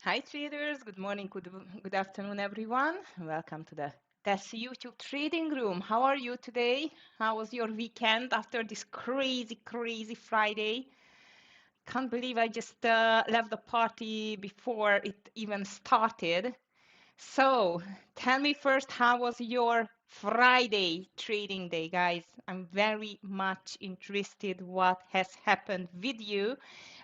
Hi traders, good morning, good afternoon everyone. Welcome to the TEFS YouTube trading room. How are you today? How was your weekend after this crazy Friday? Can't believe I just left the party before it even started. So tell me first, how was your Friday trading day, guys? I'm very much interested what has happened with you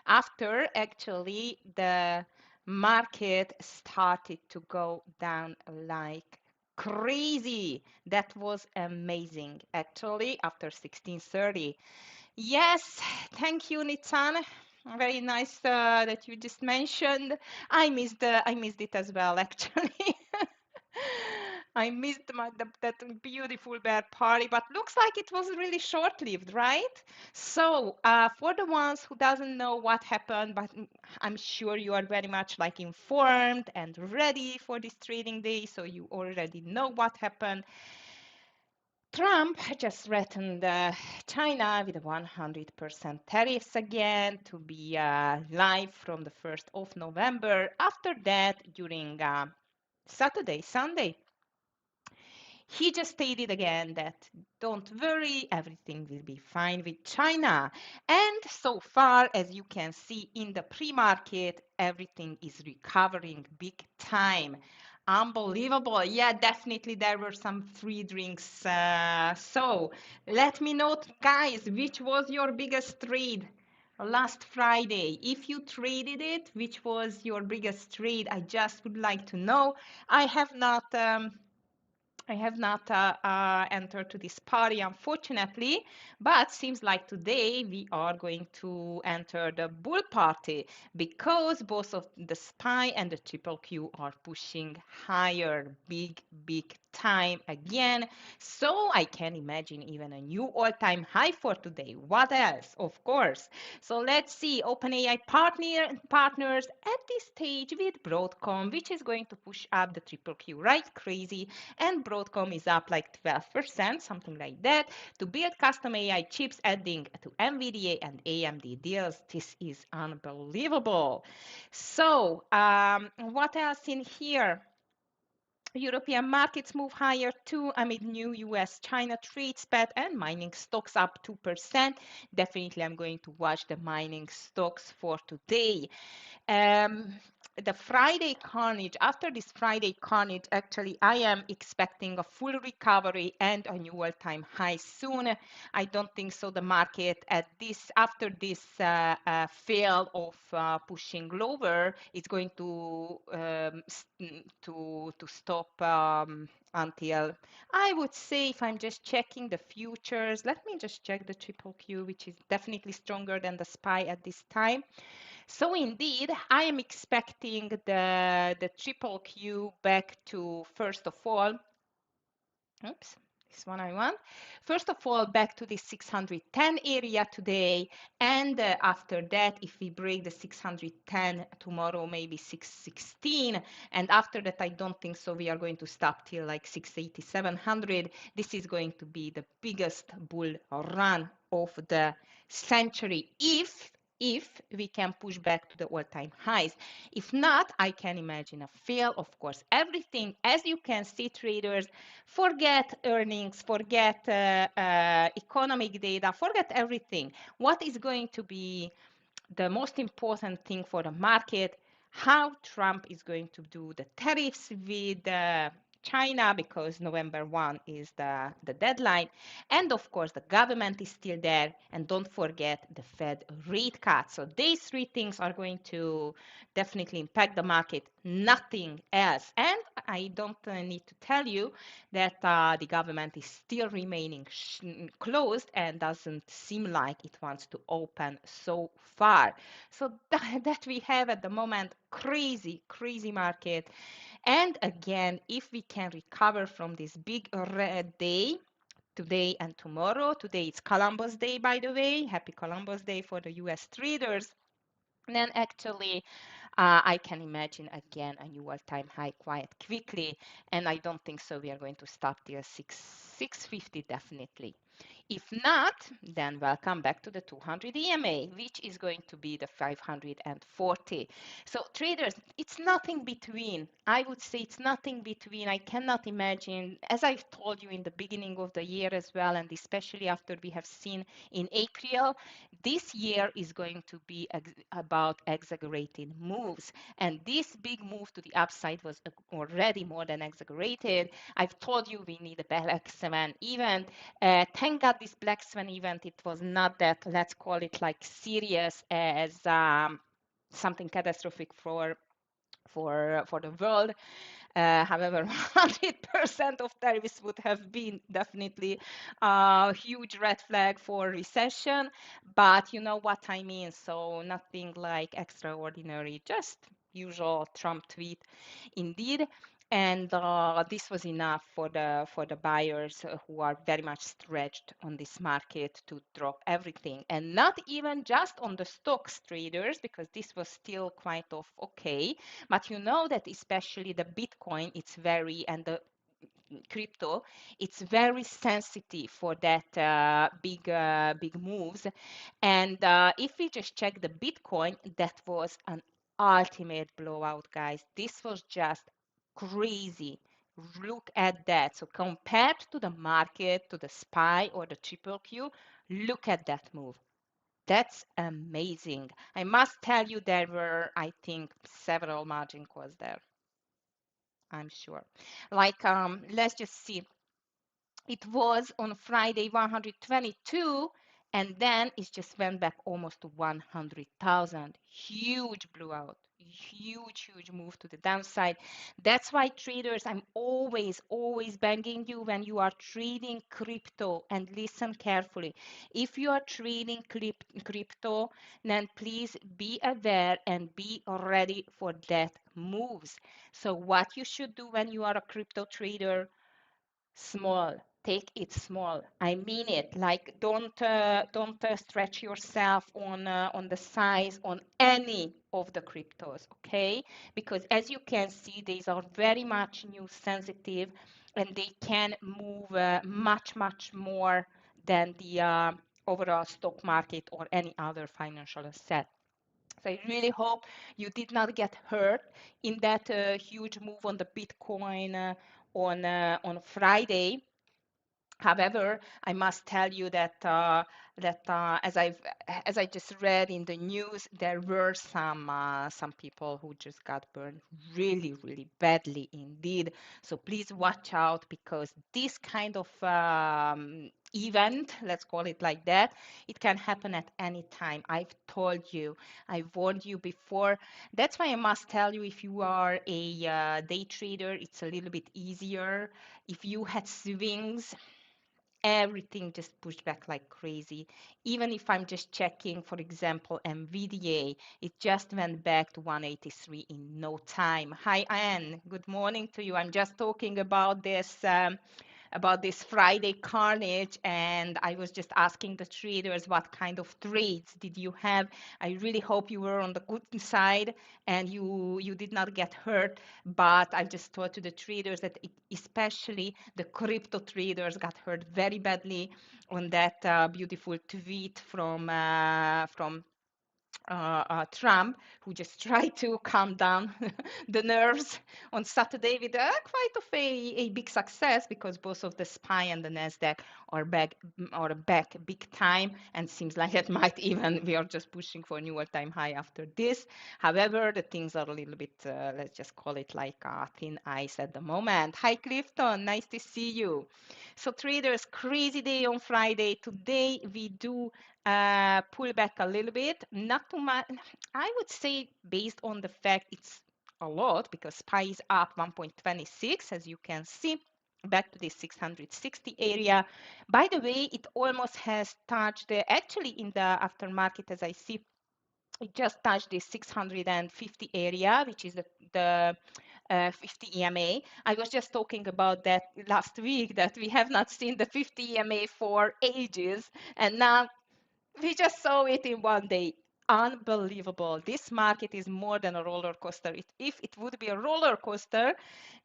after actually the market started to go down like crazy. That was amazing actually after 16:30. Yes, thank you, Nitsan. Very nice that you just mentioned. I missed it as well, actually. I missed that beautiful bear party, but looks like it was really short-lived, right? So, for the ones who doesn't know what happened, but I'm sure you are very much like informed and ready for this trading day, so you already know what happened. Trump just threatened China with 100% tariffs again to be live from the 1st of November. After that, during Saturday, Sunday, he just stated again that don't worry, everything will be fine with China. And so far, as you can see in the pre-market, everything is recovering big time. Unbelievable. Yeah, definitely there were some free drinks. So let me know, guys, which was your biggest trade last Friday? If you traded it, which was your biggest trade? I just would like to know. I have not. I have not entered to this party, unfortunately, but seems like today we are going to enter the bull party because both of the SPY and the triple Q are pushing higher, big time again. So I can imagine even a new all-time high for today. What else? Of course. So let's see OpenAI partners at this stage with Broadcom, which is going to push up the triple Q, right? Crazy. And Broadcom is up like 12%, something like that, to build custom AI chips, adding to NVIDIA and AMD deals. This is unbelievable. So, what else in here? European markets move higher too amid new US-China trade spat and mining stocks up 2%. Definitely, I'm going to watch the mining stocks for today. Um, the Friday carnage, after this Friday carnage, actually, I am expecting a full recovery and a new all-time high soon. I don't think so. The market at this, after this fail of pushing lower, is going to stop until, I would say, if I'm just checking the futures, let me just check the triple Q, which is definitely stronger than the SPY at this time. So indeed, I am expecting the triple Q back to, first of all, oops, this one I want. First of all, back to the 610 area today. And after that, if we break the 610 tomorrow, maybe 616. And after that, I don't think so. We are going to stop till like 680, 700. This is going to be the biggest bull run of the century if we can push back to the all-time highs. If not, I can imagine a fail. Of course, everything, as you can see, traders, forget earnings, forget economic data, forget everything. What is going to be the most important thing for the market? How Trump is going to do the tariffs with China, because November 1 is the deadline. And of course, the government is still there. And don't forget the Fed rate cut. So these three things are going to definitely impact the market, nothing else. And I don't need to tell you that the government is still remaining closed and doesn't seem like it wants to open so far. So that we have at the moment crazy market. And again, if we can recover from this big red day, today and tomorrow. Today it's Columbus Day, by the way. Happy Columbus Day for the US traders. Then actually, I can imagine again a new all-time high quite quickly, and I don't think so. We are going to stop till 650 definitely. If not, then welcome back to the 200 EMA, which is going to be the 540. So traders, it's nothing between. I would say it's nothing between. I cannot imagine, as I told you in the beginning of the year as well, and especially after we have seen in April, this year is going to be about exaggerated moves. And this big move to the upside was already more than exaggerated. I've told you we need a Black Swan event. Thank God this Black Swan event, it was not that, let's call it like serious as something catastrophic for the world. However, 100% of tariffs would have been definitely a huge red flag for recession. But you know what I mean. So nothing like extraordinary, just usual Trump tweet indeed. And this was enough for the buyers who are very much stretched on this market to drop everything, and not even just on the stocks traders, because this was still quite of okay. But you know that especially the Bitcoin, it's very, and the crypto, it's very sensitive for that big moves. And if we just check the Bitcoin, that was an ultimate blowout, guys. This was just crazy. Look at that. So compared to the market, to the SPY or the triple Q, look at that move. That's amazing. I must tell you, there were, I think, several margin calls there. I'm sure. Like, let's just see. It was on Friday 122, and then it just went back almost to 100,000. Huge blowout. Huge move to the downside. That's why traders, I'm always banging you when you are trading crypto, and listen carefully. If you are trading crypto, then please be aware and be ready for that moves. So what you should do when you are a crypto trader, small, take it small. I mean it. Like, don't stretch yourself on the size on any of the cryptos, okay? Because as you can see, these are very much news sensitive, and they can move much more than the overall stock market or any other financial asset. So I really hope you did not get hurt in that huge move on the Bitcoin on Friday. However, I must tell you that as I just read in the news, there were some people who just got burned really badly indeed. So please watch out, because this kind of event, let's call it like that, it can happen at any time. I've told you, I warned you before. That's why I must tell you, if you are a day trader, it's a little bit easier. If you had swings, everything just pushed back like crazy. Even if I'm just checking, for example, NVDA, it just went back to 183 in no time. Hi, Anne. Good morning to you. I'm just talking about this Friday carnage, and I was just asking the traders what kind of trades did you have. I really hope you were on the good side and you did not get hurt. But I just told to the traders that especially the crypto traders got hurt very badly on that beautiful tweet from Trump, who just tried to calm down the nerves on Saturday with quite of a big success, because both of the SPY and the Nasdaq are back big time, and seems like it might even, we are just pushing for a new all-time high after this. However, the things are a little bit, let's just call it like thin ice at the moment. Hi, Clifton, nice to see you. So traders, crazy day on Friday. Today we do pull back a little bit, not too much. I would say, based on the fact it's a lot, because SPY is up 1.26, as you can see, back to the 660 area. By the way, it almost has touched actually in the aftermarket, as I see, it just touched the 650 area, which is the 50 EMA. I was just talking about that last week, that we have not seen the 50 EMA for ages, and now we just saw it in one day. unbelievable. This market is more than a roller coaster. If it would be a roller coaster,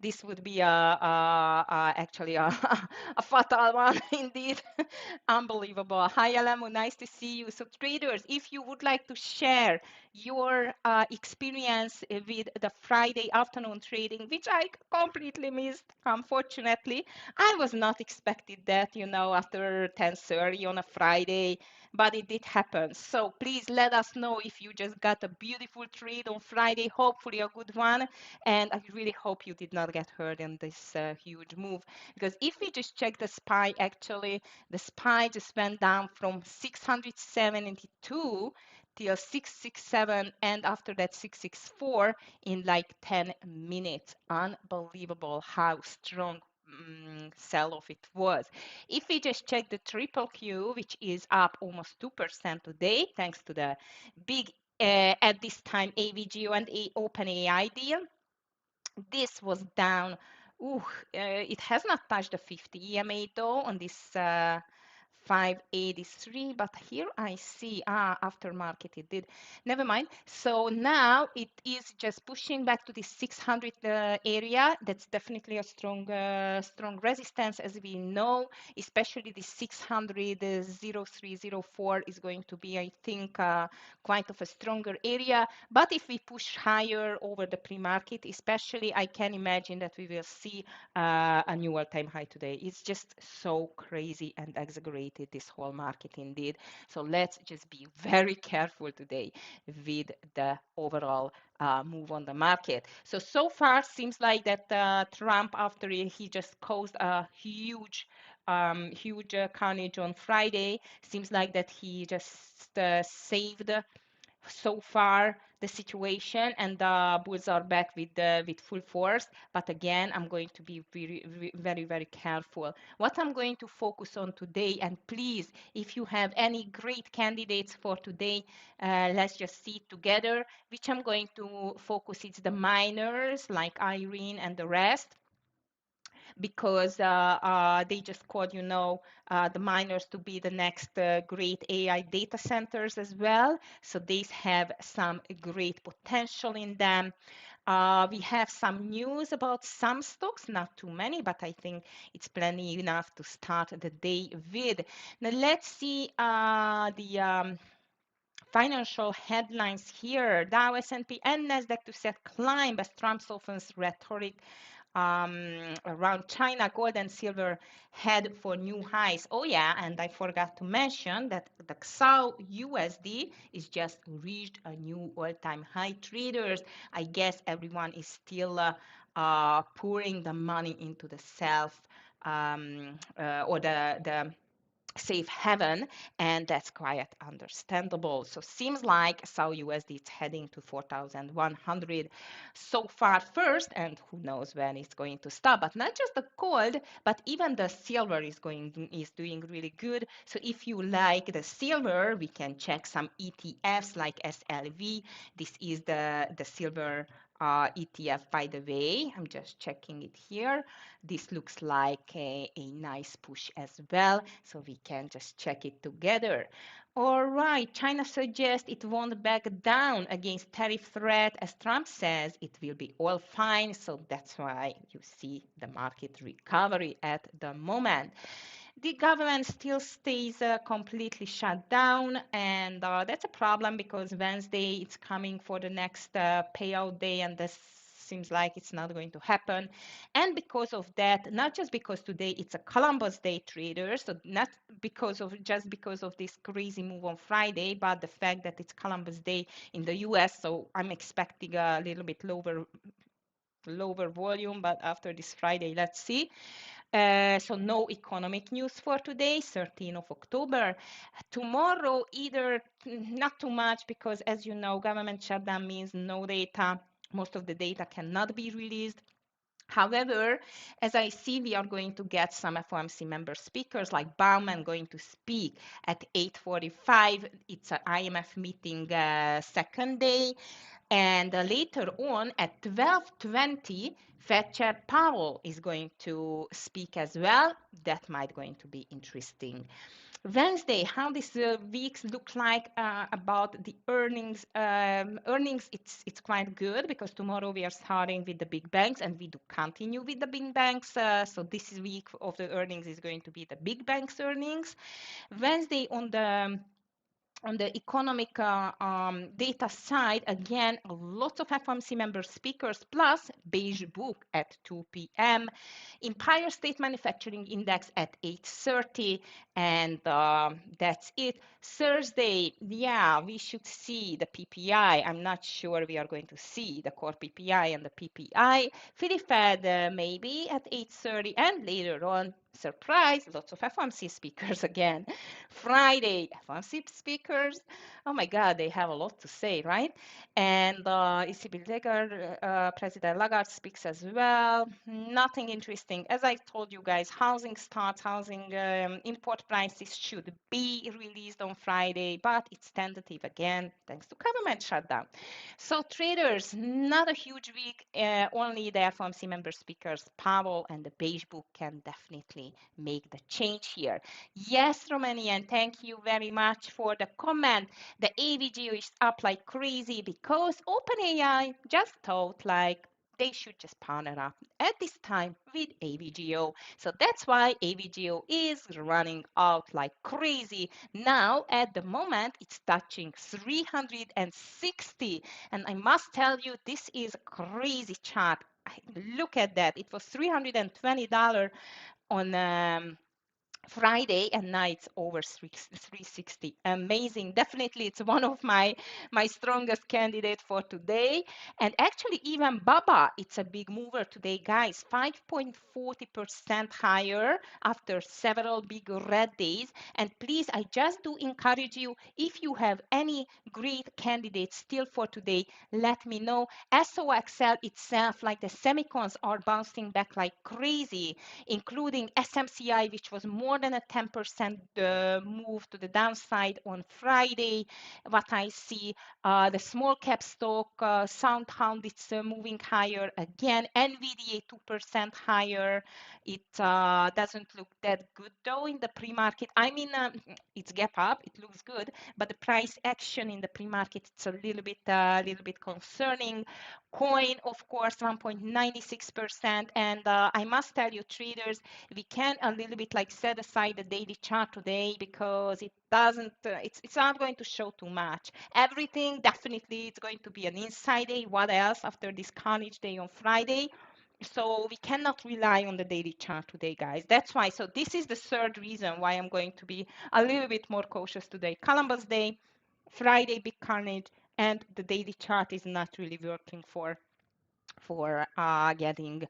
this would be actually a, a fatal one indeed. Unbelievable. Hi, Alamu. Nice to see you. So, traders, if you would like to share your experience with the Friday afternoon trading, which I completely missed, unfortunately. I was not expected that, after 10:30 on a Friday, but it did happen. So please let us know if you just got a beautiful trade on Friday, hopefully a good one. And I really hope you did not get hurt in this huge move. Because if we just check the SPY, actually, the SPY just went down from 672 till 667, and after that 664 in like 10 minutes. Unbelievable how strong sell-off it was. If we just check the triple Q, which is up almost 2% today, thanks to the big, at this time, AVGO and OpenAI deal, this was down. It has not touched the 50 EMA though on this 583, but here I see aftermarket it did. Never mind. So now it is just pushing back to the 600 area. That's definitely a strong resistance, as we know, especially the 600 0304 is going to be, I think, quite of a stronger area. But if we push higher over the pre-market, especially, I can imagine that we will see a new all-time high today. It's just so crazy and exaggerated, this whole market indeed. So let's just be very careful today with the overall move on the market. So far seems like that Trump, after he just caused a huge carnage on Friday, seems like that he just saved so far the situation, and the bulls are back with full force. But again, I'm going to be very careful. What I'm going to focus on today, and please, if you have any great candidates for today, let's just see it together. Which I'm going to focus, it's the miners like Irene and the rest, because they just called, the miners to be the next great AI data centers as well. So these have some great potential in them. We have some news about some stocks, not too many, but I think it's plenty enough to start the day with. Now let's see the financial headlines here. Dow, S&P, and Nasdaq to set climb as Trump softens rhetoric around China. Gold and silver head for new highs. Oh yeah, and I forgot to mention that the XAU USD is just reached a new all-time high. Traders, I guess everyone is still pouring the money into the or the safe haven, and that's quite understandable. So seems like XAU USD is heading to 4,100 so far first, and who knows when it's going to stop. But not just the gold, but even the silver is doing really good. So if you like the silver, we can check some ETFs like SLV. This is the silver ETF, by the way. I'm just checking it here. This looks like a nice push as well, so we can just check it together. All right, China suggests it won't back down against tariff threat. As Trump says, it will be all fine, so that's why you see the market recovery at the moment. The government still stays completely shut down, and that's a problem because Wednesday it's coming for the next payout day, and this seems like it's not going to happen. And because of that, not just because today it's a Columbus Day, trader, so not because of this crazy move on Friday, but the fact that it's Columbus Day in the US, so I'm expecting a little bit lower volume, but after this Friday, let's see. So no economic news for today, 13th of October. Tomorrow, either not too much, because as you know, government shutdown means no data. Most of the data cannot be released. However, as I see, we are going to get some FOMC member speakers like Bauman going to speak at 8:45. It's an IMF meeting second day. And later on at 12:20, Fed Chair Powell is going to speak as well. That might going to be interesting. Wednesday, how this week look like about the earnings. Earnings, it's quite good because tomorrow we are starting with the big banks and we do continue with the big banks. So this week of the earnings is going to be the big banks earnings. Wednesday on the economic data side, again, lots of FOMC member speakers plus beige book at 2 p.m. Empire State Manufacturing Index at 8:30, and that's it. Thursday, yeah, we should see the PPI. I'm not sure we are going to see the core PPI and the PPI. Philly Fed maybe at 8:30, and later on, surprise, lots of FOMC speakers again. Friday, FOMC speakers. Oh my God, they have a lot to say, right? And ECB President Lagarde speaks as well. Nothing interesting. As I told you guys, housing starts, housing import prices should be released on Friday, but it's tentative again, thanks to government shutdown. So traders, not a huge week. Only the FOMC member speakers, Powell and the Beige Book, can definitely make the change here. Yes, Romanian, thank you very much for the comment. The AVGO is up like crazy because OpenAI just thought like they should just partner up at this time with AVGO. So that's why AVGO is running out like crazy. Now, at the moment, it's touching 360. And I must tell you, this is a crazy chart. Look at that. It was $320 on Friday, and now it's over 360. Amazing. Definitely, it's one of my strongest candidates for today. And actually, even Baba, it's a big mover today, guys. 5.40% higher after several big red days. And please, I just do encourage you, if you have any great candidates still for today, let me know. SOXL itself, like the semicons, are bouncing back like crazy, including SMCI, which was more than a 10% move to the downside on Friday. What I see, the small cap stock, SoundHound, it's moving higher again. NVDA 2% higher. It doesn't look that good though in the pre-market. I mean, it's gap up. It looks good, but the price action in the pre-market, it's a little bit concerning. Coin, of course, 1.96%. And I must tell you, traders, we can a little bit like set aside the daily chart today because it doesn't, it's not going to show too much. Everything, definitely, it's going to be an inside day. What else after this carnage day on Friday? So we cannot rely on the daily chart today, guys. That's why. So this is the third reason why I'm going to be a little bit more cautious today. Columbus Day, Friday, big carnage, and the daily chart is not really working for getting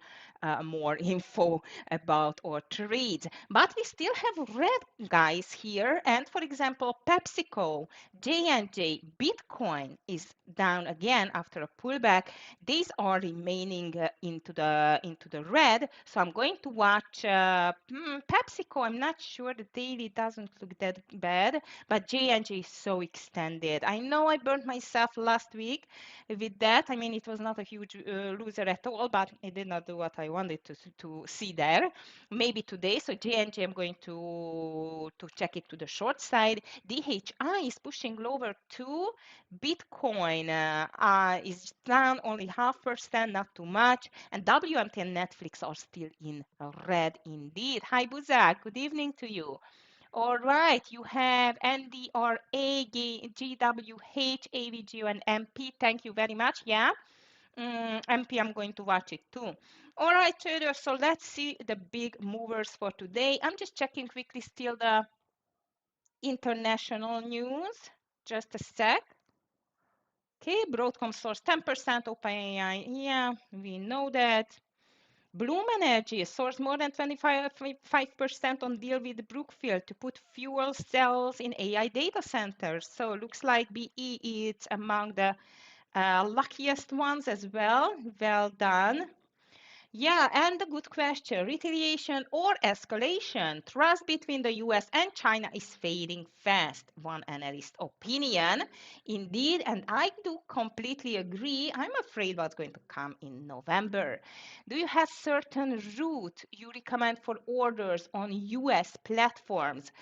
more info about our trades. But we still have red guys here. And for example, PepsiCo, J&J, Bitcoin is down again after a pullback. These are remaining into the red. So I'm going to watch PepsiCo. I'm not sure the daily doesn't look that bad, but J&J is so extended. I know I burned myself last week with that. I mean, it was not a huge loser at all, but it did not do what I wanted to see there. Maybe today, so J&J, I'm going to check it to the short side. DHI is pushing lower too. Bitcoin is down only 0.5%, not too much. And WMT and Netflix are still in red indeed. Hi, Buzak. Good evening to you. All right, you have NDRA, GWH, AVGO, and MP. Thank you very much. Yeah, MP, I'm going to watch it too. All right, traders, so let's see the big movers for today. I'm just checking quickly still the international news. Just a sec. Okay, Broadcom source 10%, OpenAI. Yeah, we know that. Bloom Energy sourced more than 25% on deal with Brookfield to put fuel cells in AI data centers. So it looks like BE is among the luckiest ones as well. Well done. Yeah, and a good question. Retaliation or escalation? Trust between the US and China is fading fast, one analyst opinion. Indeed, and I do completely agree. I'm afraid what's going to come in November. Do you have certain route you recommend for orders on US platforms?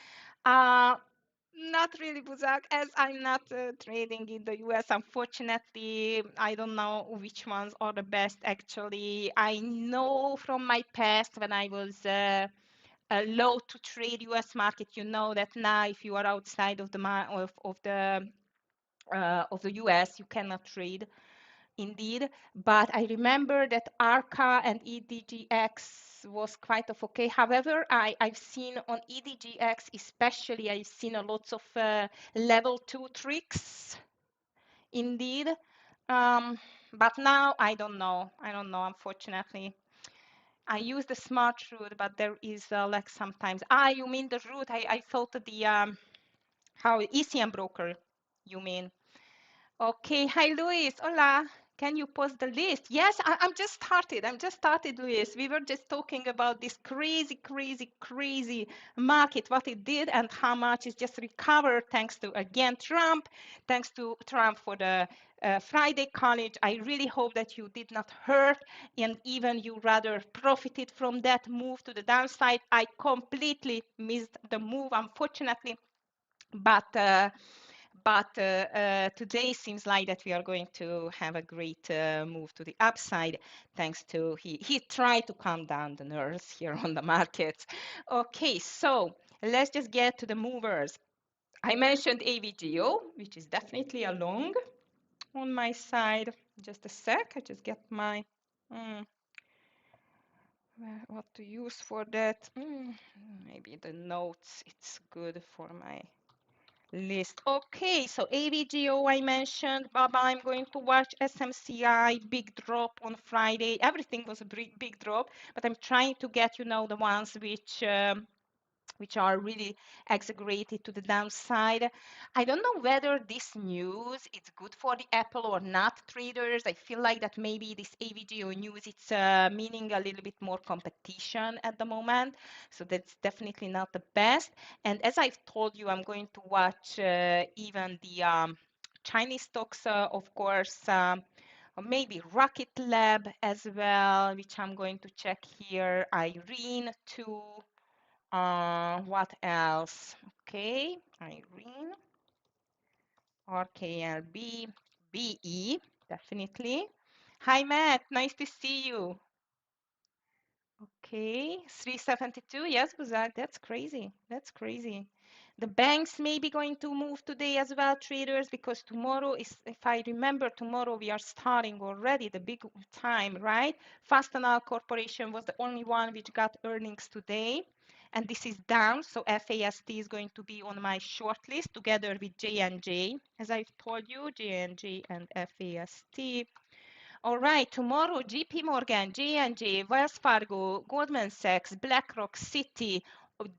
Uh, Not really, Buzak, as I'm not trading in the US, unfortunately. I don't know which ones are the best, actually. I know from my past when I was low to trade US market, you know that now if you are outside of the of the US, you cannot trade indeed. But I remember that ARCA and EDGX was quite of okay. However, I've seen on EDGX especially, I've seen a lots of level 2 tricks indeed. Um, but now I don't know. I don't know, unfortunately. I use the smart route, but there is like sometimes. Ah, you mean the route? I thought the how ECM broker, you mean? Okay, hi Luis. Hola. Can you post the list? Yes, I'm just started. I'm just started, Luis. We were just talking about this crazy, crazy, crazy market, what it did and how much it's just recovered thanks to, again, Trump. Thanks to Trump for the Friday college. I really hope that you did not hurt and even you rather profited from that move to the downside. I completely missed the move, unfortunately, but today seems like that we are going to have a great move to the upside thanks to he tried to calm down the nerves here on the markets. Okay, so let's just get to the movers. I mentioned AVGO, which is definitely a long on my side. Just a sec, I just get my what to use for that. Maybe the notes, it's good for my list. Okay, so AVGO I mentioned. Baba, I'm going to watch SMCI, big drop on Friday. Everything was a big drop, but I'm trying to get, the ones which are really exaggerated to the downside. I don't know whether this news is good for the Apple or not, traders. I feel like that maybe this AVGO news, it's meaning a little bit more competition at the moment. So that's definitely not the best. And as I've told you, I'm going to watch even the Chinese stocks, of course, or maybe Rocket Lab as well, which I'm going to check here. Irene too. What else? Okay, Irene, RKLB, BE, definitely. Hi, Matt. Nice to see you. Okay, 372. Yes, Buzak, that's crazy. That's crazy. The banks may be going to move today as well, traders, because tomorrow is, if I remember, tomorrow we are starting already the big time, right? Fastenal Corporation was the only one which got earnings today, and this is down, so FAST is going to be on my short list together with J&J. As I've told you, J&J and FAST. All right, tomorrow, JP Morgan, J&J, Wells Fargo, Goldman Sachs, BlackRock, Citi,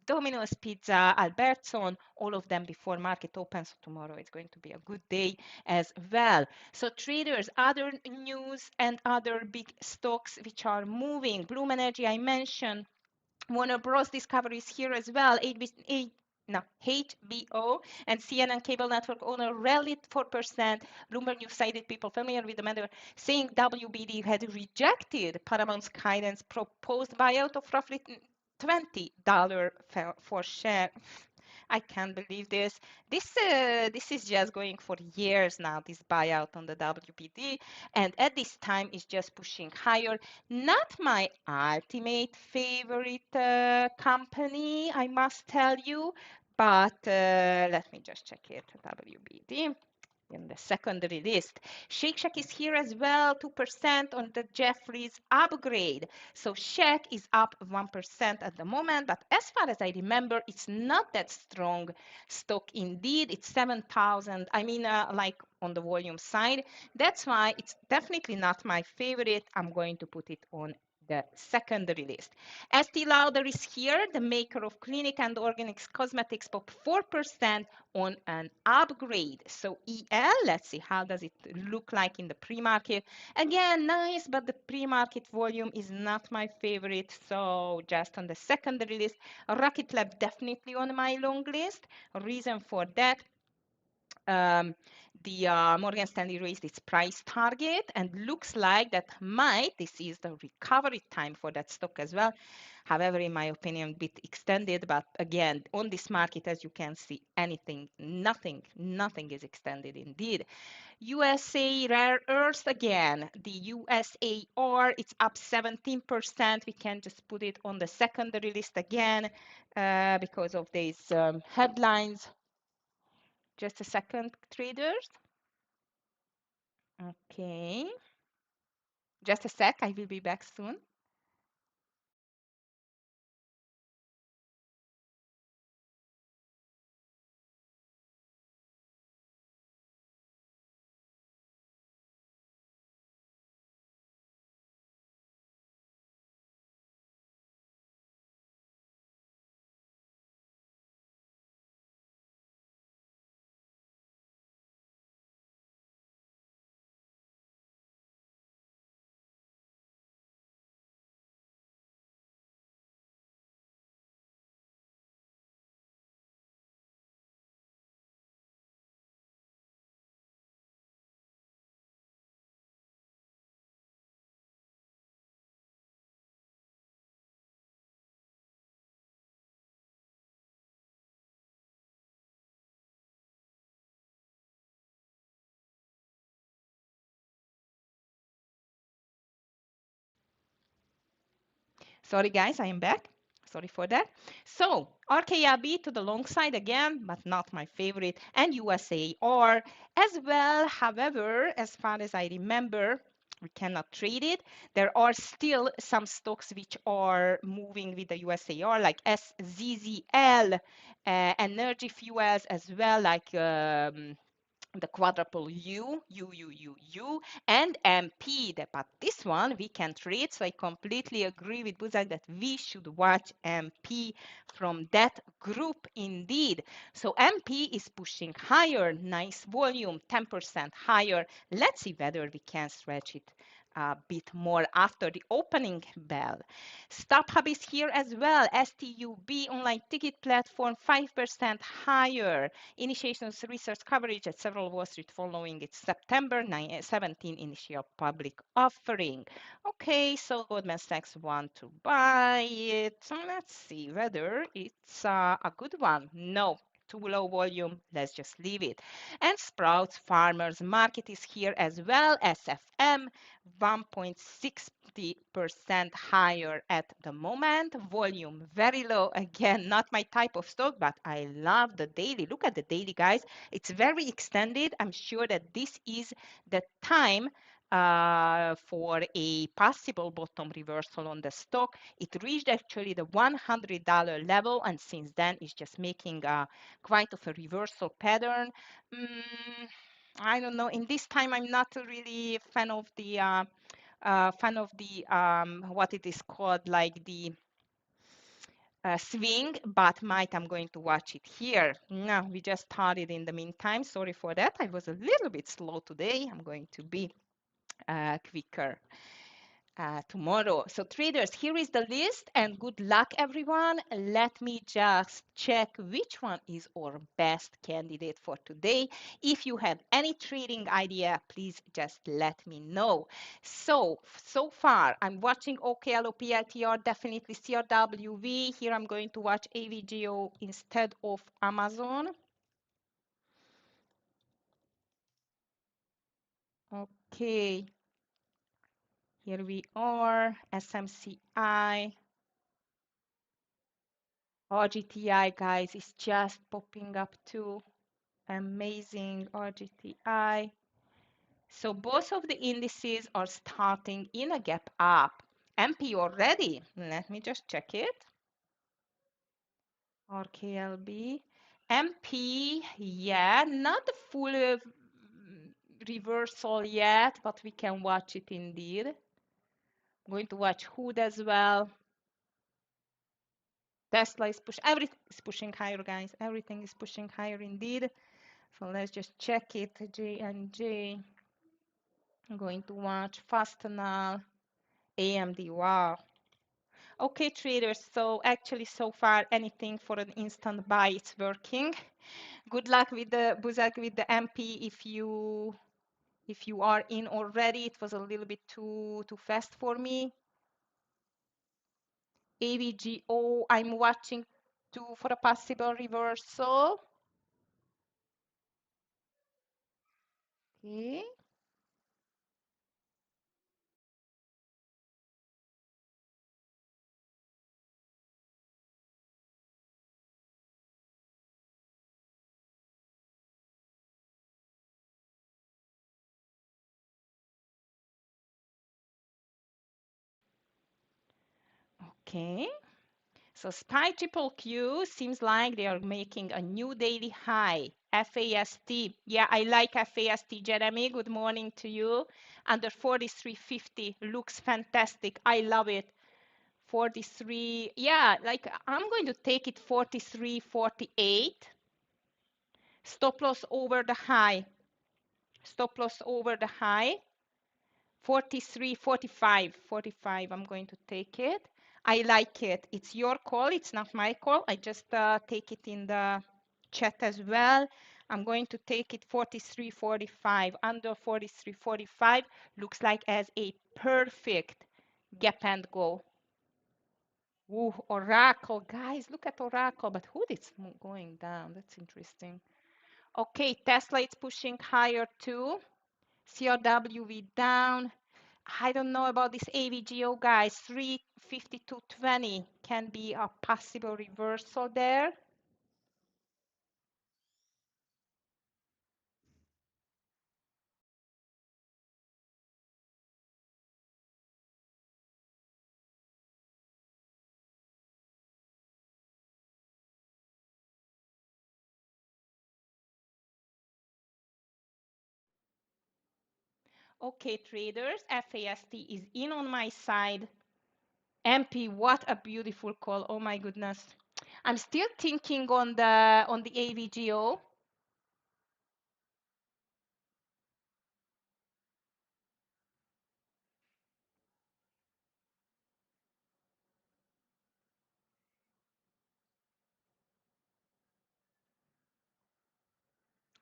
Domino's Pizza, Albertson, all of them before market opens. So tomorrow it's going to be a good day as well. So traders, other news and other big stocks which are moving. Bloom Energy, I mentioned. Warner Bros. Discovery is here as well. HBO and CNN cable network owner rallied 4%. Bloomberg News cited people familiar with the matter, saying WBD had rejected Paramount's guidance proposed buyout of roughly $20 for share. I can't believe this. This is just going for years now, this buyout on the WPD, and at this time is just pushing higher. Not my ultimate favorite company, I must tell you, but let me just check it, WBD in the secondary list. Shake Shack is here as well, 2% on the Jeffries upgrade. So Shack is up 1% at the moment, but as far as I remember, it's not that strong stock indeed. It's 7,000. I mean, like on the volume side. That's why it's definitely not my favorite. I'm going to put it on the secondary list. Estee Lauder is here, the maker of clinic and organics cosmetics, up 4% on an upgrade. So EL, let's see how does it look like in the pre-market. Again, nice, but the pre-market volume is not my favorite. So just on the secondary list. Rocket Lab definitely on my long list. Reason for that, the Morgan Stanley raised its price target and looks like that this is the recovery time for that stock as well. However, in my opinion, a bit extended. But again, on this market, as you can see, nothing is extended indeed. USA rare earth again, the USAR, it's up 17%. We can just put it on the secondary list again because of these headlines. Just a second, traders. Okay. Just a sec, I will be back soon. Sorry, guys, I am back. Sorry for that. So RKLB to the long side again, but not my favorite, and USAR as well. However, as far as I remember, we cannot trade it. There are still some stocks which are moving with the USAR, like SZZL, energy fuels as well, like the quadruple U, and MP. But this one we can trade. So I completely agree with Buzak that we should watch MP from that group indeed. So MP is pushing higher, nice volume, 10% higher. Let's see whether we can stretch it a bit more after the opening bell. StubHub is here as well. STUB online ticket platform, 5% higher. Initiations research coverage at several Wall Street following its September 17 initial public offering. Okay, so Goldman Sachs want to buy it. So let's see whether it's a good one. No, too low volume. Let's just leave it. And Sprouts Farmers Market is here as well. SFM 1.60% higher at the moment. Volume very low. Again, not my type of stock, but I love the daily. Look at the daily, guys. It's very extended. I'm sure that this is the time for a possible bottom reversal on the stock. It reached actually the $100 level, and since then it's just making quite of a reversal pattern. Mm, I don't know. In this time, I'm not really a fan of the what it is called, like the swing, but might I'm going to watch it here. No, we just started in the meantime. Sorry for that. I was a little bit slow today. I'm going to be quicker tomorrow. So traders, here is the list, and good luck everyone. Let me just check which one is our best candidate for today. If you have any trading idea, please just let me know. So far I'm watching OKLO, PITR, definitely CRWV. Here I'm going to watch AVGO instead of Amazon. Okay, here we are, SMCI. RGTI, guys, is just popping up too. Amazing RGTI. So both of the indices are starting in a gap up. MP already. Let me just check it. RKLB. MP, yeah, not the full reversal yet, but we can watch it indeed. I'm going to watch Hood as well. Tesla is pushing, everything is pushing higher, guys. Everything is pushing higher indeed. So let's just check it, J and J. I'm going to watch Fastenal, AMD, wow. Okay, traders, so actually so far anything for an instant buy, it's working. Good luck with the Buzak, with the MP if you are in already. It was a little bit too fast for me. AVGO, I'm watching too for a possible reversal. Okay. Okay. So SPY triple Q seems like they are making a new daily high. FAST. Yeah, I like FAST, Jeremy. Good morning to you. Under 43.50 looks fantastic. I love it. 43. Yeah, like I'm going to take it 43.48. Stop loss over the high. Stop loss over the high. 43, 45, 45. I'm going to take it. I like it. It's your call. It's not my call. I just take it in the chat as well. I'm going to take it 43, 45. Under 43, 45 looks like as a perfect gap and go. Ooh, Oracle. Guys, look at Oracle. But who is going down? That's interesting. Okay, Tesla is pushing higher too. CRWV down. I don't know about this AVGO, guys. 352.20 can be a possible reversal there. Okay, traders, FAST is in on my side. MP, what a beautiful call. Oh my goodness. I'm still thinking on the AVGO.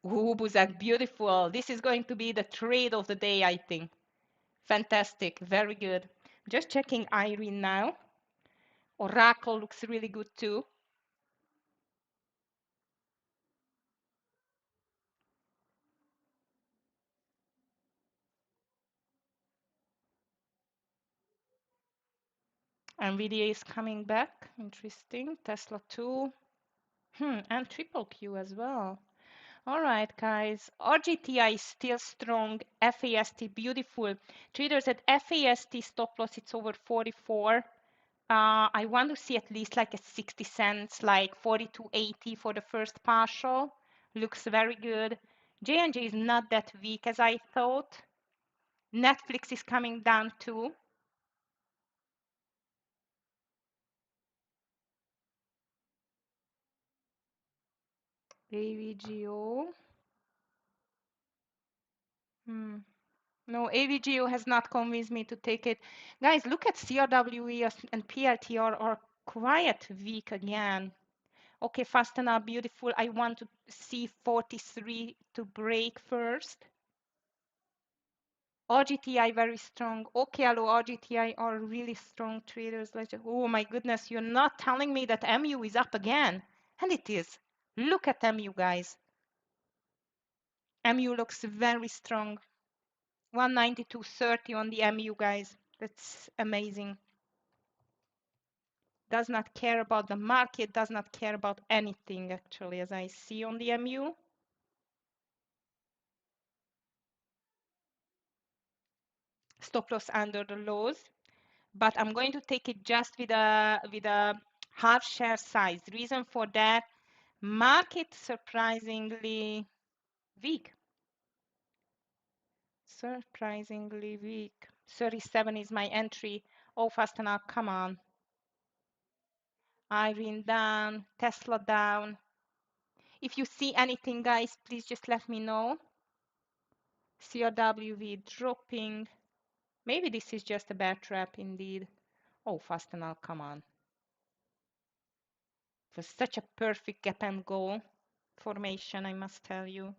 Ooh, Buzak, beautiful. This is going to be the trade of the day, I think. Fantastic, very good. Just checking Irene now. Oracle looks really good too. NVIDIA is coming back. Interesting. Tesla too. And triple Q as well. All right, guys. RGTI is still strong. FAST beautiful. Traders at FAST stop loss, it's over 44. I want to see at least like a 60 cents, like 42.80 for the first partial. Looks very good. J&J is not that weak as I thought. Netflix is coming down too. AVGO. No, AVGO has not convinced me to take it. Guys, look at CRWE and PLTR are quite weak again. Okay, fast enough, beautiful. I want to see 43 to break first. RGTI very strong. Okay, hello, RGTI are really strong traders. Oh my goodness, you're not telling me that MU is up again. And it is. Look at MU, guys. MU looks very strong. 192.30 on the MU, guys. That's amazing. Does not care about the market, does not care about anything, actually, as I see on the MU. Stop loss under the lows, but I'm going to take it just with a half share size. Reason for that, market surprisingly weak. Surprisingly weak. 37 is my entry. Oh, fast enough, come on. Irene down, Tesla down. If you see anything, guys, please just let me know. CRWV dropping. Maybe this is just a bad trap indeed. Oh, fast enough, come on. It was such a perfect gap and go formation, I must tell you.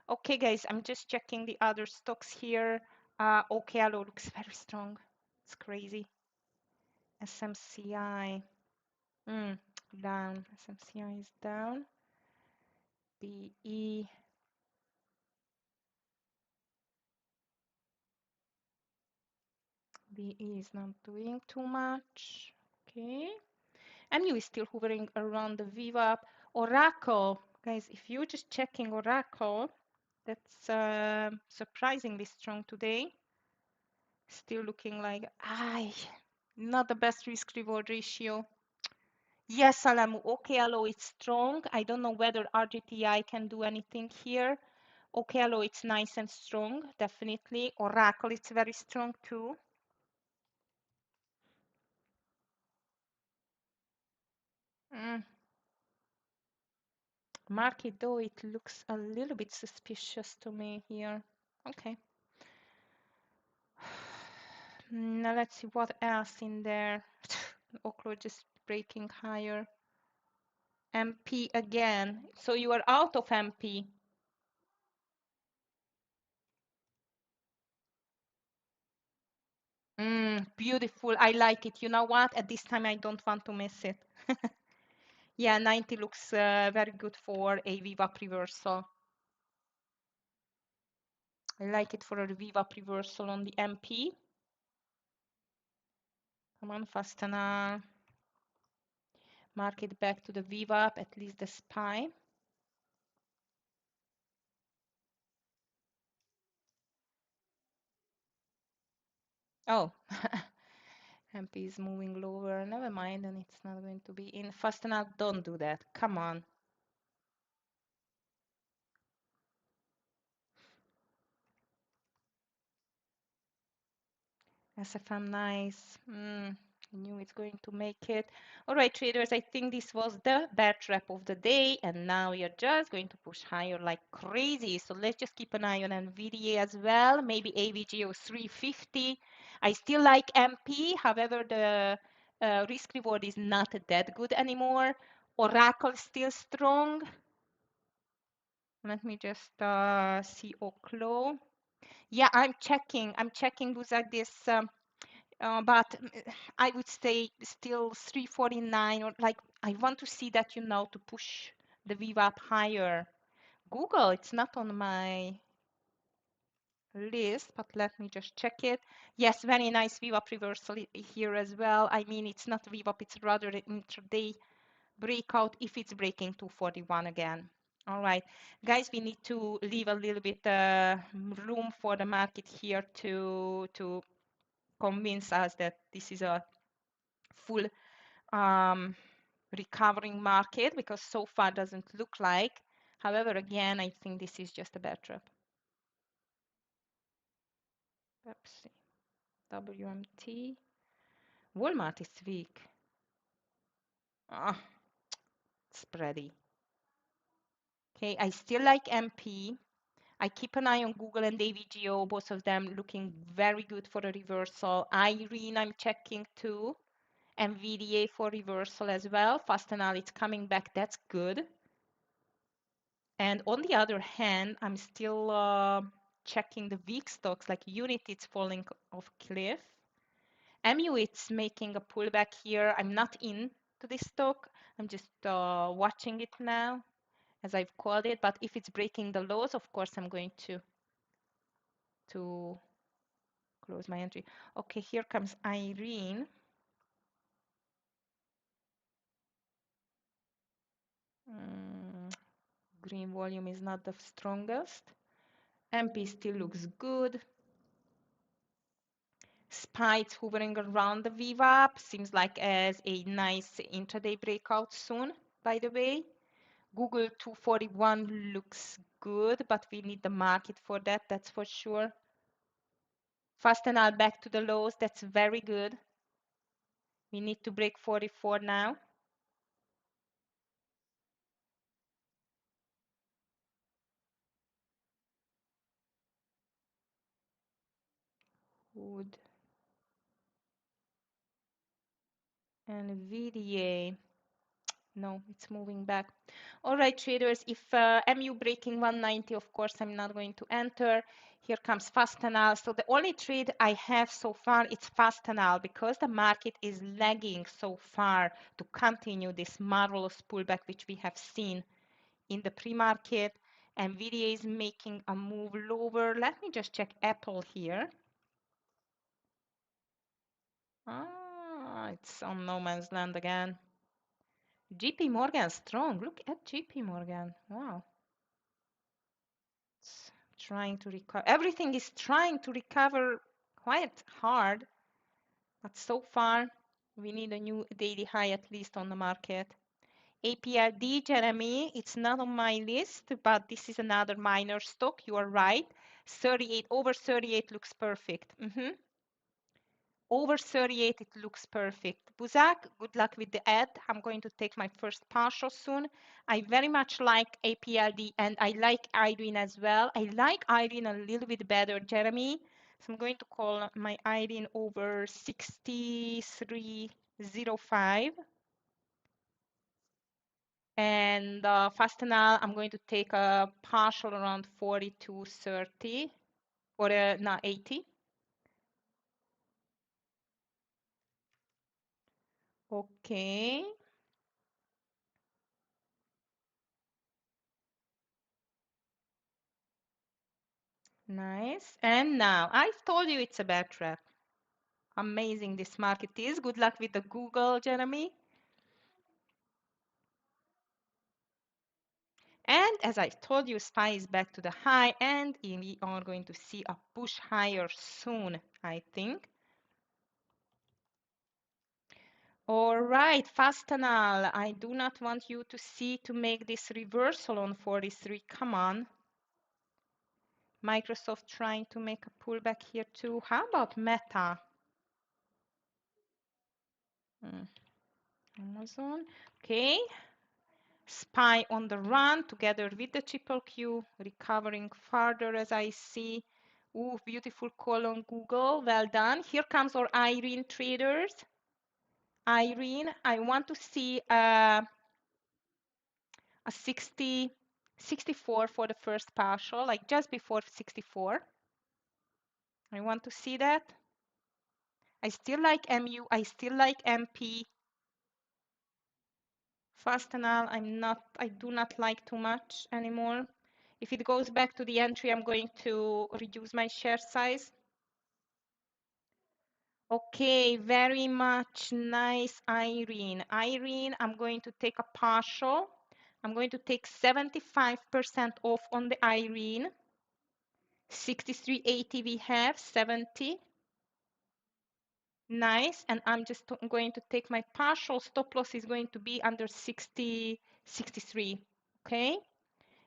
Okay, guys, I'm just checking the other stocks here. OKLO looks very strong. It's crazy. SMCI. Down. SMCI is down. BE. BE is not doing too much. Okay. MU is still hovering around the VWAP. Oracle. Guys, if you're just checking Oracle, that's surprisingly strong today. Still looking like, not the best risk-reward ratio. Yes, Alamu, OKLO, it's strong. I don't know whether RGTI can do anything here. OKLO, it's nice and strong, definitely. Oracle, it's very strong too. Market, though, it looks a little bit suspicious to me here. Okay. Now let's see what else in there. Oklo just breaking higher. MP again. So you are out of MP. Beautiful. I like it. You know what? At this time, I don't want to miss it. Yeah, 90 looks very good for a VWAP reversal. I like it for a VWAP reversal on the MP. Come on, fasten market back to the VWAP, at least the SPY. Oh, MP is moving lower. Never mind, and it's not going to be in. Fasten out, don't do that. Come on. SFM nice. I knew it's going to make it. All right, traders, I think this was the bear trap of the day, and now you're just going to push higher like crazy. So let's just keep an eye on NVIDIA as well, maybe AVGO 350. I still like MP, however, the risk reward is not that good anymore. Oracle still strong. Let me just see Oklo. Yeah, I'm checking those like this. But I would say still 349, or like I want to see that, to push the VWAP higher. Google, it's not on my list, but let me just check it. Yes, very nice VWAP reversal here as well. I mean, it's not VWAP, it's rather an intraday breakout if it's breaking 241 again. All right, guys, we need to leave a little bit room for the market here to convince us that this is a full recovering market, because so far doesn't look like. However, again, I think this is just a bear trap. Pepsi, WMT, Walmart is weak. Spready. Okay, I still like MP. I keep an eye on Google and AVGO, both of them looking very good for a reversal. Irene, I'm checking too. NVDA for reversal as well. Fastenal, it's coming back. That's good. And on the other hand, I'm still checking the weak stocks, like Unit, it's falling off cliff. MU, it's making a pullback here. I'm not in to this stock. I'm just watching it now, as I've called it. But if it's breaking the lows, of course, I'm going to close my entry. Okay, here comes Irene. Green volume is not the strongest. MP still looks good. SPY hovering around the VWAP. Seems like as a nice intraday breakout soon, by the way. Google 241 looks good, but we need the market for that, that's for sure. Fastenal back to the lows, that's very good. We need to break 44 now. Wood. And VDA. No, it's moving back. All right, traders, if MU breaking 190, of course, I'm not going to enter. Here comes Fastenal. So the only trade I have so far, it's Fastenal because the market is lagging so far to continue this marvelous pullback which we have seen in the pre-market. NVIDIA is making a move lower. Let me just check Apple here. Ah, it's on no man's land again. JP Morgan strong. Look at JP Morgan. Wow. It's trying to recover. Everything is trying to recover quite hard, but so far we need a new daily high at least on the market. APLD, Jeremy, it's not on my list, but this is another minor stock. You are right. 38 over 38 looks perfect. Over 38, it looks perfect. Buzak, good luck with the ad. I'm going to take my first partial soon. I very much like APLD and I like Irene as well. I like Irene a little bit better, Jeremy. So I'm going to call my Irene over 63.05. And Fastenal, I'm going to take a partial around 42.30 or no, 80. Okay. Nice. And now, I've told you it's a bear trap. Amazing this market is. Good luck with the Google, Jeremy. And as I told you, SPY is back to the high, and we are going to see a push higher soon, I think. All right, Fastenal, I do not want you to see to make this reversal on 43. Come on. Microsoft trying to make a pullback here too. How about Meta? Amazon. Okay. SPY on the run together with the triple Q, recovering further as I see. Ooh, beautiful call on Google. Well done. Here comes our Irene traders. Irene, I want to see a 64 for the first partial, like just before 64. I want to see that. I still like MU. I still like MP. Fastenal, I do not like too much anymore. If it goes back to the entry, I'm going to reduce my share size. Okay, very much nice, Irene. Irene, I'm going to take a partial. I'm going to take 75% off on the Irene. 63.80 we have, 70. Nice, and I'm just going to take my partial. Stop loss is going to be under 60, 63, okay?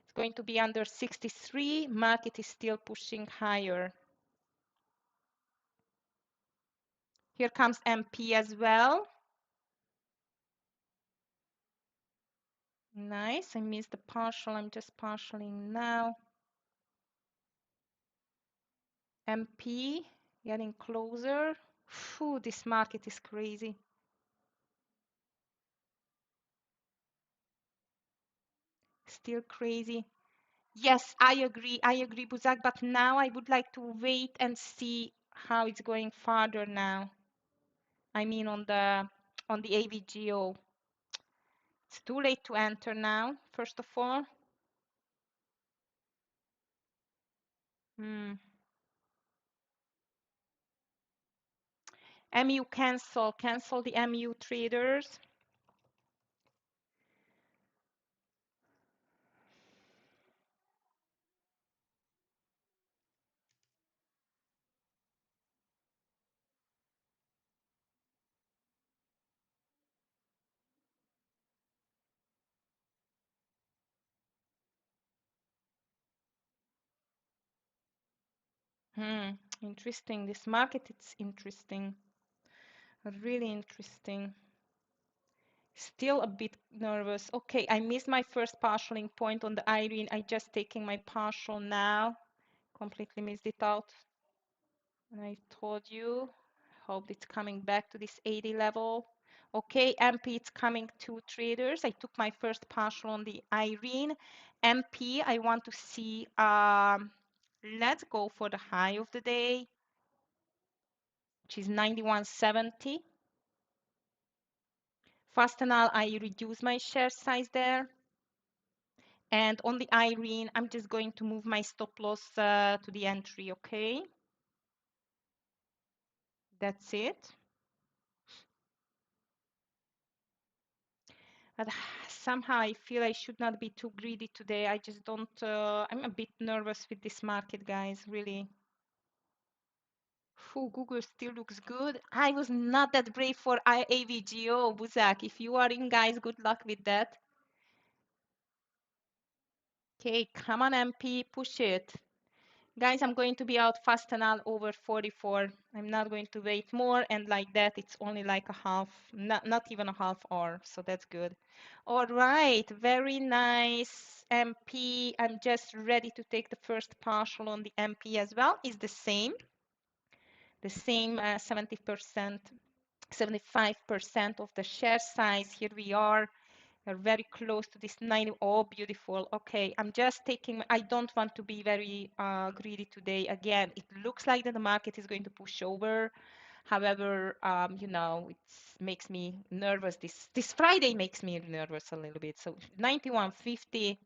It's going to be under 63. Market is still pushing higher. Here comes MP as well. Nice. I missed the partial. I'm just partialing now. MP getting closer. Phew, this market is crazy. Still crazy. Yes, I agree, Buzak, but now I would like to wait and see how it's going farther now. I mean on the AVGO. It's too late to enter now, first of all. MU cancel the MU traders. Interesting. This market, it's interesting. Really interesting. Still a bit nervous. Okay, I missed my first partialing point on the Irene. I just taking my partial now. Completely missed it out. And I told you, hope it's coming back to this 80 level. Okay, MP, it's coming to traders. I took my first partial on the Irene. MP, I want to see, let's go for the high of the day, which is 91.70. Fastenal, I reduce my share size there. And on the Irene, I'm just going to move my stop loss to the entry, okay? That's it. But somehow I feel I should not be too greedy today. I just don't, I'm a bit nervous with this market, guys, really. Google still looks good. I was not that brave for AVGO, Buzak. If you are in, guys, good luck with that. Okay, come on, MP, push it. Guys, I'm going to be out fast and all over 44. I'm not going to wait more, and like that, it's only like a half, not even a half hour, so that's good. All right, very nice, MP. I'm just ready to take the first partial on the MP as well. Is the same 70%, 75% of the share size. Here we are. We're very close to this 90. Oh, beautiful. Okay, I'm just taking, I don't want to be very greedy today. Again, it looks like that the market is going to push over. However, you know, it makes me nervous. This Friday makes me nervous a little bit. So 91.50,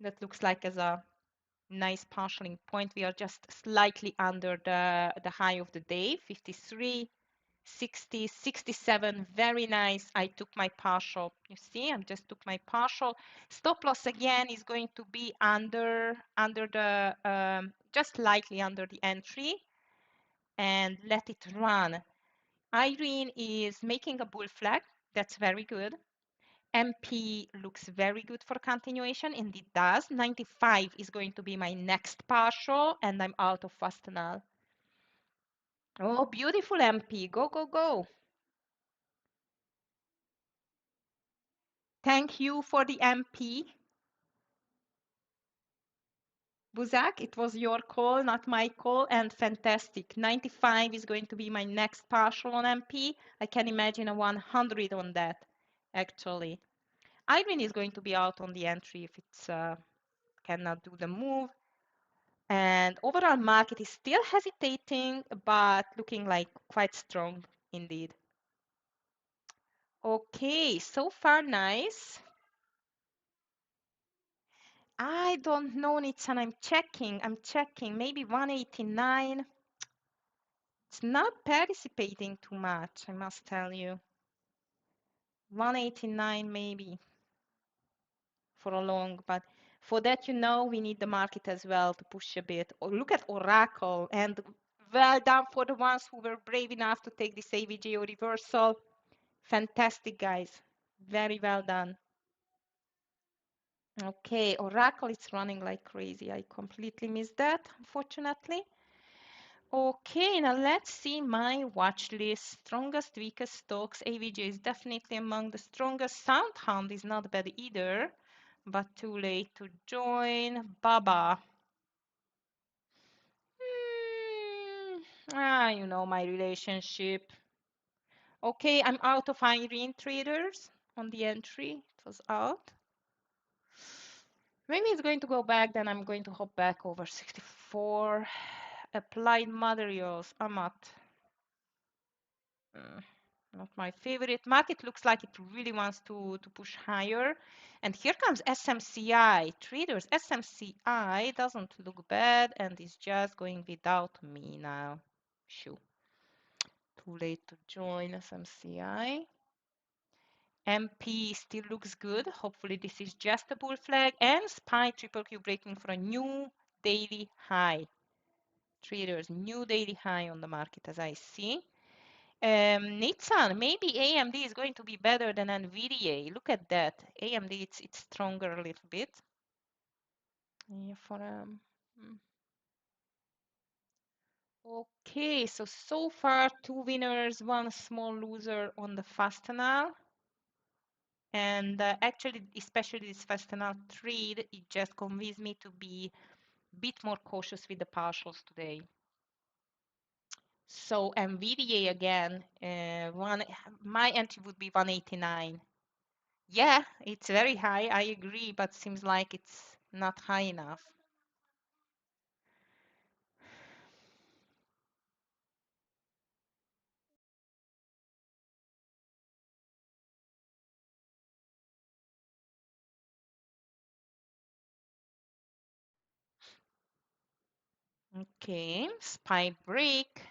that looks like as a nice partialing point. We are just slightly under the high of the day, 53. 60, 67, very nice. I took my partial. You see, I just took my partial. Stop loss again is going to be under the, just slightly under the entry, and let it run. Irene is making a bull flag. That's very good. MP looks very good for continuation, and it does. 95 is going to be my next partial, and I'm out of Fastenal. Oh, beautiful MP. Go, go, go. Thank you for the MP. Buzak, it was your call, not my call, and fantastic. 95 is going to be my next partial on MP. I can imagine a 100 on that, actually. Irene is going to be out on the entry if it's cannot do the move. And overall market is still hesitating, but looking like quite strong indeed. Okay, so far nice. I don't know, Nitsan. I'm checking. Maybe 189. It's not participating too much, I must tell you. 189 maybe for a long, but for that, you know, we need the market as well to push a bit. Or look at Oracle, and well done for the ones who were brave enough to take this AVGO reversal. Fantastic, guys. Very well done. Okay, Oracle is running like crazy. I completely missed that, unfortunately. Okay, now let's see my watch list. Strongest, weakest stocks. AVG is definitely among the strongest. Soundhound is not bad either, but too late to join. Baba. You know my relationship. Okay, I'm out of Irene traders on the entry. It was out. Maybe it's going to go back, then I'm going to hop back over 64. Applied materials, Amat. Not my favorite. Market looks like it really wants to push higher. And here comes SMCI. Traders, SMCI doesn't look bad and is just going without me now. Shoo. Too late to join SMCI. MP still looks good. Hopefully this is just a bull flag. And SPY triple Q breaking for a new daily high. Traders, new daily high on the market as I see. Nitsan, maybe AMD is going to be better than NVIDIA. Look at that. AMD, it's stronger a little bit. Yeah, Okay, so far 2 winners, 1 small loser on the Fastenal. And actually, especially this Fastenal trade, it just convinced me to be a bit more cautious with the partials today. So NVIDIA again, my entry would be 189. Yeah, it's very high, I agree, but seems like it's not high enough. Okay, SPY break,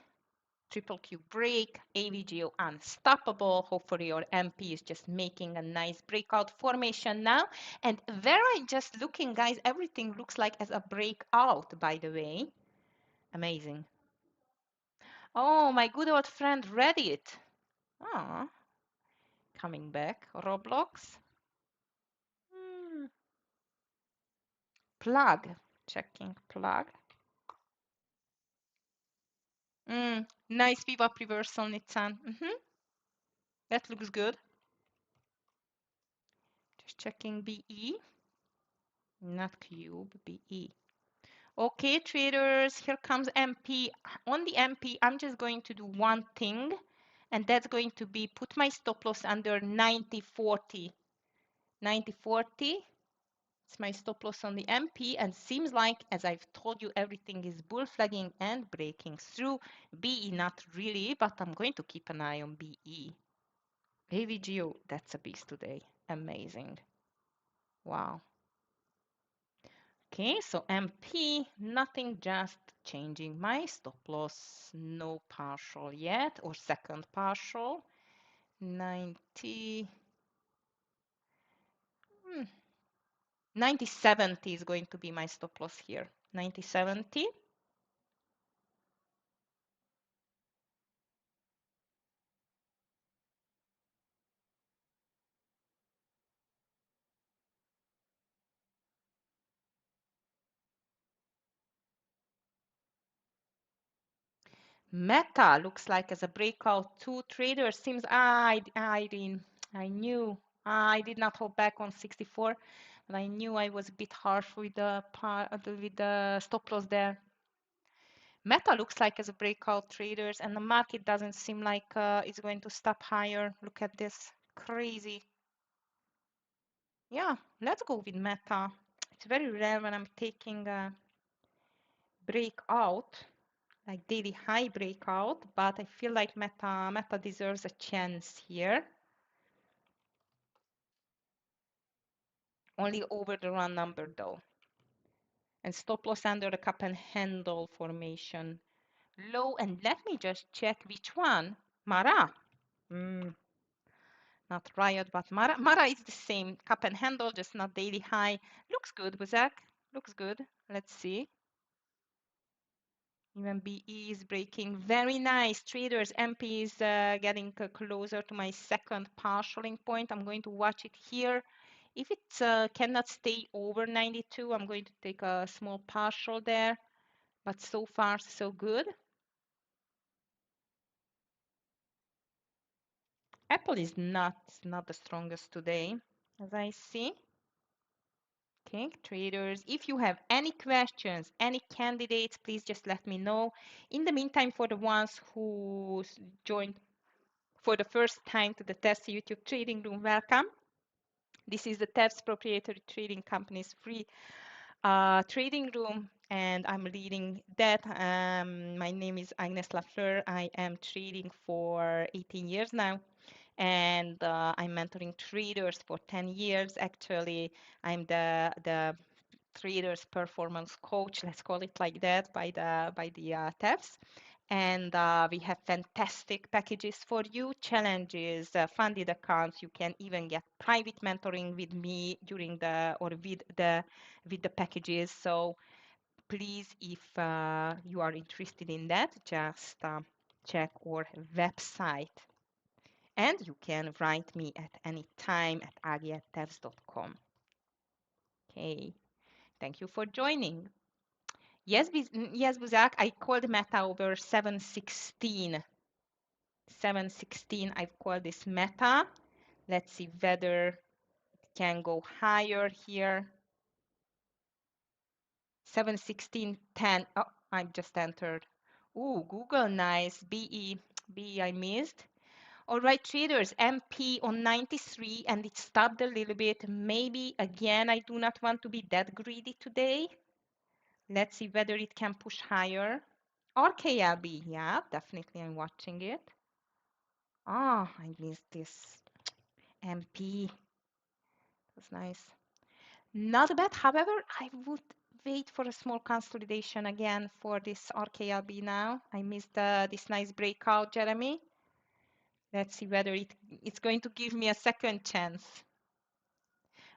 triple Q break, AVGO unstoppable. Hopefully your MP is just making a nice breakout formation now. And where I just looking, guys, everything looks like as a breakout, by the way. Amazing. Oh, my good old friend Reddit. Ah, coming back. Roblox. Hmm. Plug. Checking plug. Nice VWAP reversal, Nitsan. That looks good. Just checking BE. Not cube, BE. Okay, traders, here comes MP. On the MP, I'm just going to do one thing, and that's going to be put my stop loss under 90.40. 90.40. It's my stop loss on the MP, and seems like, as I've told you, everything is bull flagging and breaking through. BE, not really, but I'm going to keep an eye on BE. AVGO, that's a beast today. Amazing. Wow. Okay, so MP, nothing, just changing my stop loss. No partial yet, or second partial. 90. 90.70 is going to be my stop loss here. 90.70. Meta looks like as a breakout. Two traders seems I knew I did not hold back on 64, but I knew I was a bit harsh with the stop loss there. Meta looks like as a breakout traders, and the market doesn't seem like it's going to stop higher. Look at this, crazy. Yeah, let's go with Meta. It's very rare when I'm taking a breakout, like daily high breakout, but I feel like Meta deserves a chance here. Only over the run number though. And stop loss under the cup and handle formation. Low, and let me just check which one. Mara. Not Riot, but Mara. Mara is the same. Cup and handle, just not daily high. Looks good, Buzak. Looks good. Let's see. Even BE is breaking. Very nice. Traders, MP is getting closer to my second partialing point. I'm going to watch it here. If it cannot stay over 92, I'm going to take a small partial there. But so far, so good. Apple is not the strongest today, as I see. Okay, traders, if you have any questions, any candidates, please just let me know. In the meantime, for the ones who joined for the first time to the TEFS YouTube trading room, welcome. This is the TEFS proprietary trading company's free trading room, and I'm leading that. My name is Agnes Lafleur. I am trading for 18 years now, and I'm mentoring traders for 10 years. Actually, I'm the traders performance coach, let's call it like that, by the TEFs. And we have fantastic packages for you, challenges, funded accounts. You can even get private mentoring with me during or with the packages. So please, if you are interested in that, just check our website. And you can write me at any time at agi@tefs.com. Okay, thank you for joining. Yes, yes, Buzak, I called Meta over 716. 716, I've called this Meta. Let's see whether it can go higher here. 716.10. Oh, I just entered. Ooh, Google, nice. BE I missed. All right, traders, MP on 93 and it stopped a little bit. Maybe again, I do not want to be that greedy today. Let's see whether it can push higher. Or KLB, yeah, definitely I'm watching it. Ah, I missed this. MP, that's nice. Not bad, however, I would wait for a small consolidation again for this RKLB now. I missed this nice breakout, Jeremy. Let's see whether it's going to give me a second chance.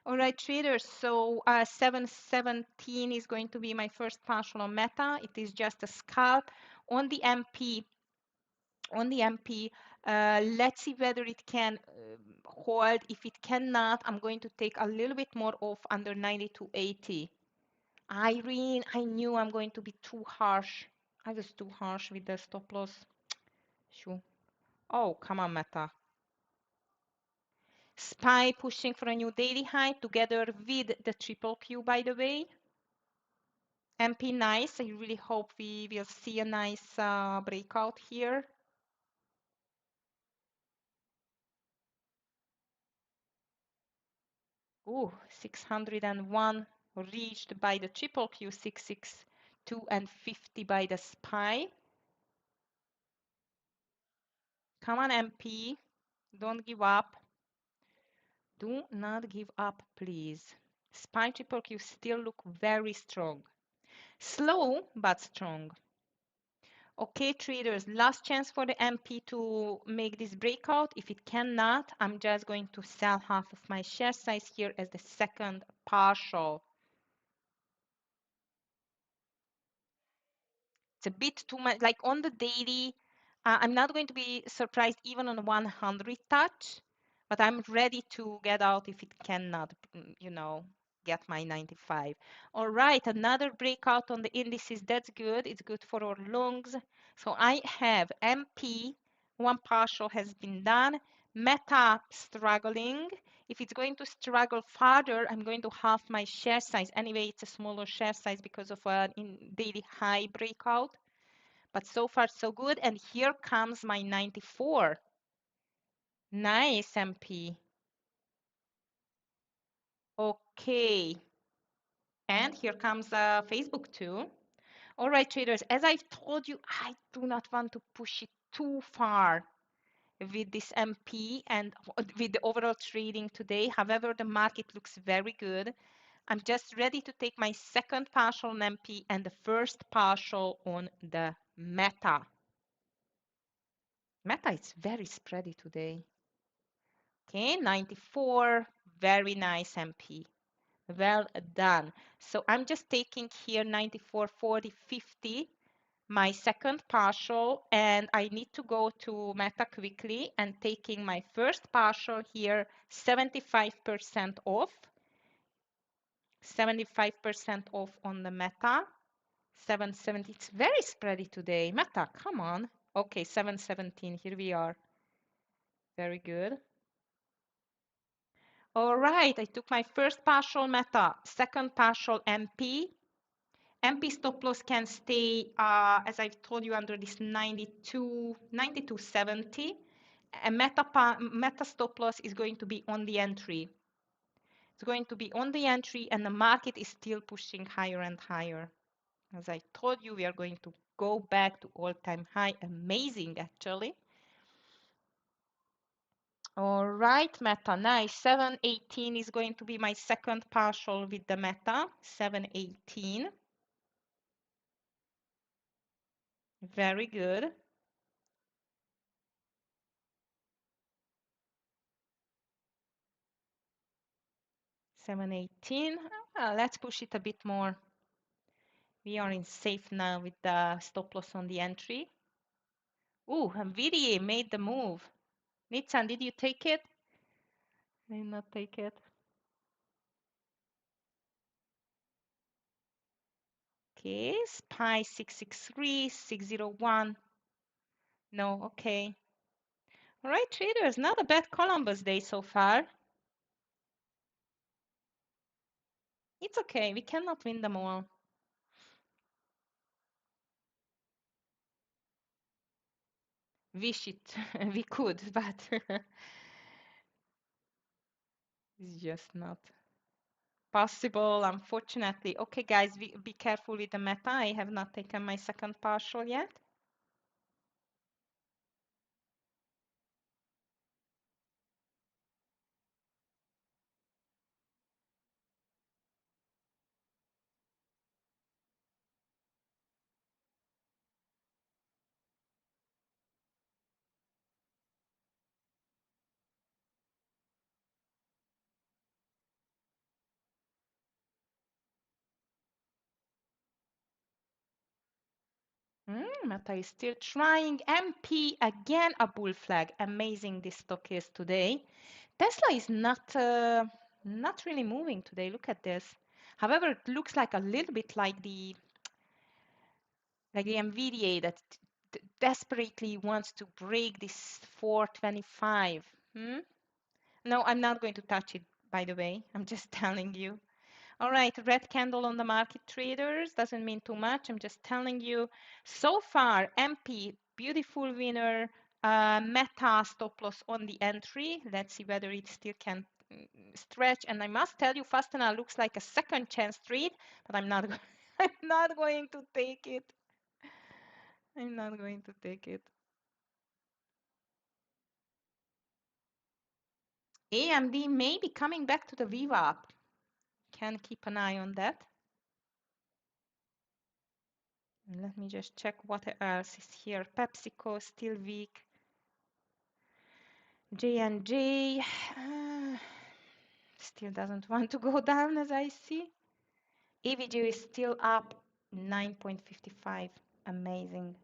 All right, traders, so 717 is going to be my first partial on Meta. It is just a scalp. On the MP, let's see whether it can hold. If it cannot, I'm going to take a little bit more off under 92.80. Irene, I knew I'm going to be too harsh. I was too harsh with the stop loss. Sure. Oh, come on, Meta. SPY pushing for a new daily high together with the triple Q, by the way. MP nice. I really hope we will see a nice breakout here. Ooh, 601 reached by the triple Q, 662 and 50 by the SPY. Come on, MP. Don't give up. Do not give up, please. SPY triple Q still look very strong. Slow, but strong. Okay, traders, last chance for the MP to make this breakout. If it cannot, I'm just going to sell half of my share size here as the second partial. It's a bit too much, like on the daily, I'm not going to be surprised even on 100 touch, but I'm ready to get out if it cannot, get my 95. All right, another breakout on the indices. That's good. It's good for our longs. So I have MP, one partial has been done. Meta struggling. If it's going to struggle further, I'm going to halve my share size. Anyway, it's a smaller share size because of a daily high breakout. But so far, so good. And here comes my 94. Nice, MP. Okay. And here comes Facebook too. All right, traders, as I've told you, I do not want to push it too far with this MP and with the overall trading today. However, the market looks very good. I'm just ready to take my second partial on MP and the first partial on the Meta. Meta is very spready today. Okay, 94, very nice MP. Well done. So I'm just taking here 94, 40, 50, my second partial, and I need to go to Meta quickly and taking my first partial here, 75% off. 75% off on the Meta. 770, it's very spready today. Meta, come on. Okay, 717, here we are. Very good. All right, I took my first partial Meta, second partial MP. MP stop loss can stay, as I've told you, under this 92.70. A Meta stop loss is going to be on the entry. It's going to be on the entry, and the market is still pushing higher and higher. As I told you, we are going to go back to all-time high. Amazing, actually. All right, Meta, nice. 718 is going to be my second partial with the Meta. 718. Very good. 718. Let's push it a bit more. We are in safe now with the stop loss on the entry. Ooh, NVIDIA made the move. Nitsan, did you take it? I did not take it. Okay, SPY 663, 601. No, okay. All right, traders, not a bad Columbus day so far. It's okay, we cannot win them all. Wish it we could, but it's just not possible, unfortunately. Okay, guys, be careful with the meta. I have not taken my second partial yet. Meta is still trying. MP again, a bull flag. Amazing this stock is today. Tesla is not really moving today. Look at this. However, it looks like a little bit like the Nvidia that desperately wants to break this 425. No, I'm not going to touch it, by the way. I'm just telling you. All right, red candle on the market traders doesn't mean too much. I'm just telling you. So far, MP, beautiful winner. Meta stop loss on the entry. Let's see whether it still can stretch. And I must tell you, Fastena looks like a second chance trade, but I'm not. I'm not going to take it. I'm not going to take it. AMD may be coming back to the VWAP. Can keep an eye on that. Let me just check what else is here. PepsiCo still weak. J&J still doesn't want to go down as I see. AVG is still up 9.55. Amazing.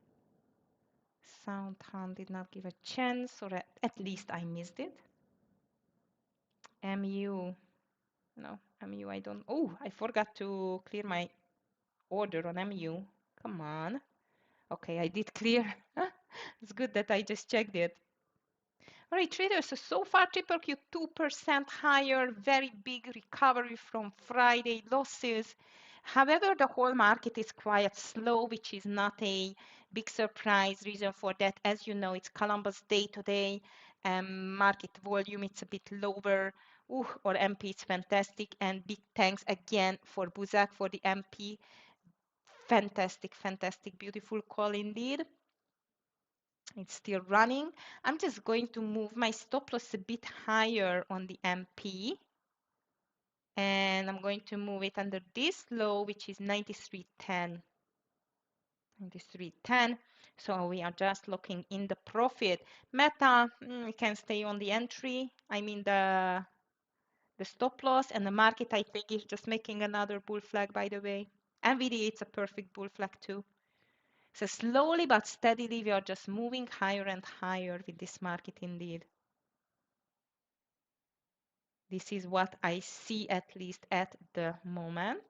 SoundHound did not give a chance, or at least I missed it. MU. No, MU I don't. Oh, I forgot to clear my order on MU. Come on. Okay, I did clear. It's good that I just checked it. All right, traders, so far triple Q 2% higher, very big recovery from Friday losses. However, the whole market is quite slow, which is not a big surprise. Reason for that, as you know, it's Columbus Day today. Market volume, it's a bit lower. Or MP is fantastic. And big thanks again for Buzak for the MP. Fantastic, fantastic, beautiful call indeed. It's still running. I'm just going to move my stop loss a bit higher on the MP. And I'm going to move it under this low, which is 93.10. 93.10. So we are just looking in the profit. Meta, we can stay on the entry. I mean the stop loss, and the market, I think, is just making another bull flag, by the way. NVIDIA, it's a perfect bull flag too. So slowly but steadily, we are just moving higher and higher with this market indeed. This is what I see, at least at the moment.